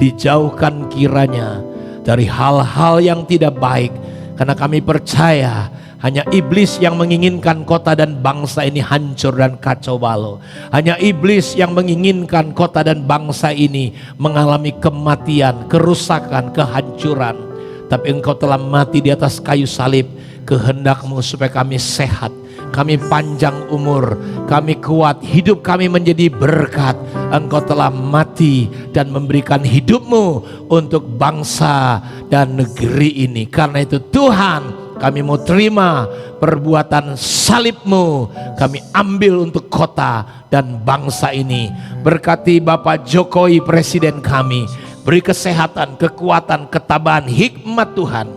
Dijauhkan kiranya dari hal-hal yang tidak baik, karena kami percaya hanya iblis yang menginginkan kota dan bangsa ini hancur dan kacau balau. Hanya iblis yang menginginkan kota dan bangsa ini mengalami kematian, kerusakan, kehancuran. Tapi Engkau telah mati di atas kayu salib. Kehendak-Mu supaya kami sehat, kami panjang umur, kami kuat, hidup kami menjadi berkat. Engkau telah mati dan memberikan hidup-Mu untuk bangsa dan negeri ini. Karena itu Tuhan, kami mau terima perbuatan salib-Mu, kami ambil untuk kota dan bangsa ini. Berkati Bapak Jokowi Presiden kami, beri kesehatan, kekuatan, ketabahan, hikmat Tuhan.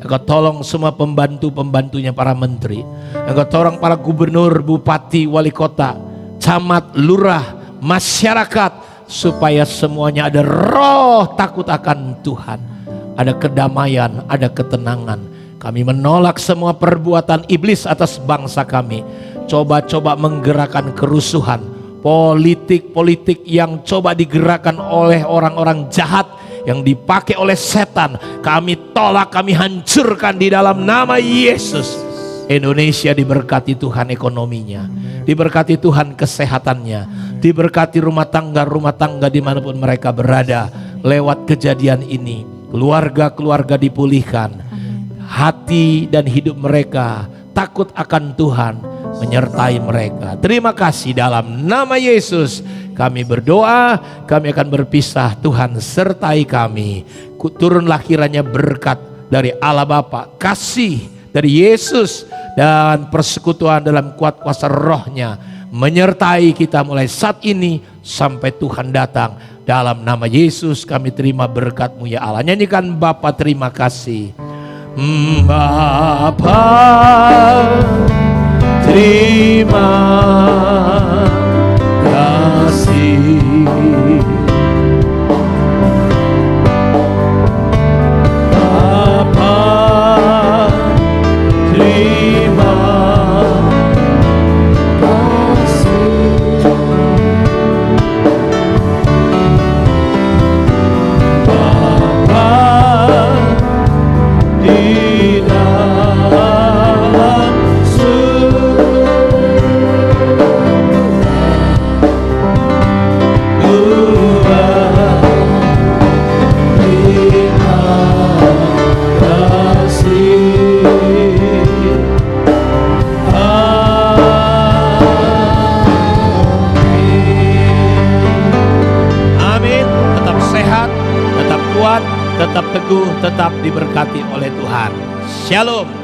Engkau tolong semua pembantu-pembantunya para menteri. Engkau tolong para gubernur, bupati, wali kota, camat, lurah, masyarakat, supaya semuanya ada roh takut akan Tuhan, ada kedamaian, ada ketenangan. Kami menolak semua perbuatan iblis atas bangsa kami. Coba-coba menggerakkan kerusuhan, politik-politik yang coba digerakkan oleh orang-orang jahat yang dipakai oleh setan. Kami tolak, kami hancurkan di dalam nama Yesus. Indonesia diberkati Tuhan ekonominya, diberkati Tuhan kesehatannya, diberkati rumah tangga dimanapun mereka berada. Lewat kejadian ini, keluarga-keluarga dipulihkan, hati dan hidup mereka takut akan Tuhan menyertai mereka. Terima kasih, dalam nama Yesus kami berdoa. Kami akan berpisah, Tuhan sertai kami. Turunlah kiranya berkat dari Allah Bapa, kasih dari Yesus, dan persekutuan dalam kuat kuasa rohnya menyertai kita mulai saat ini sampai Tuhan datang. Dalam nama Yesus kami terima berkat-Mu ya Allah. Nyanyikan Bapa terima kasih. Bapa terima kasih. Bapa terima kasih. Bapa di dalam tetap teguh, tetap diberkati oleh Tuhan. Shalom.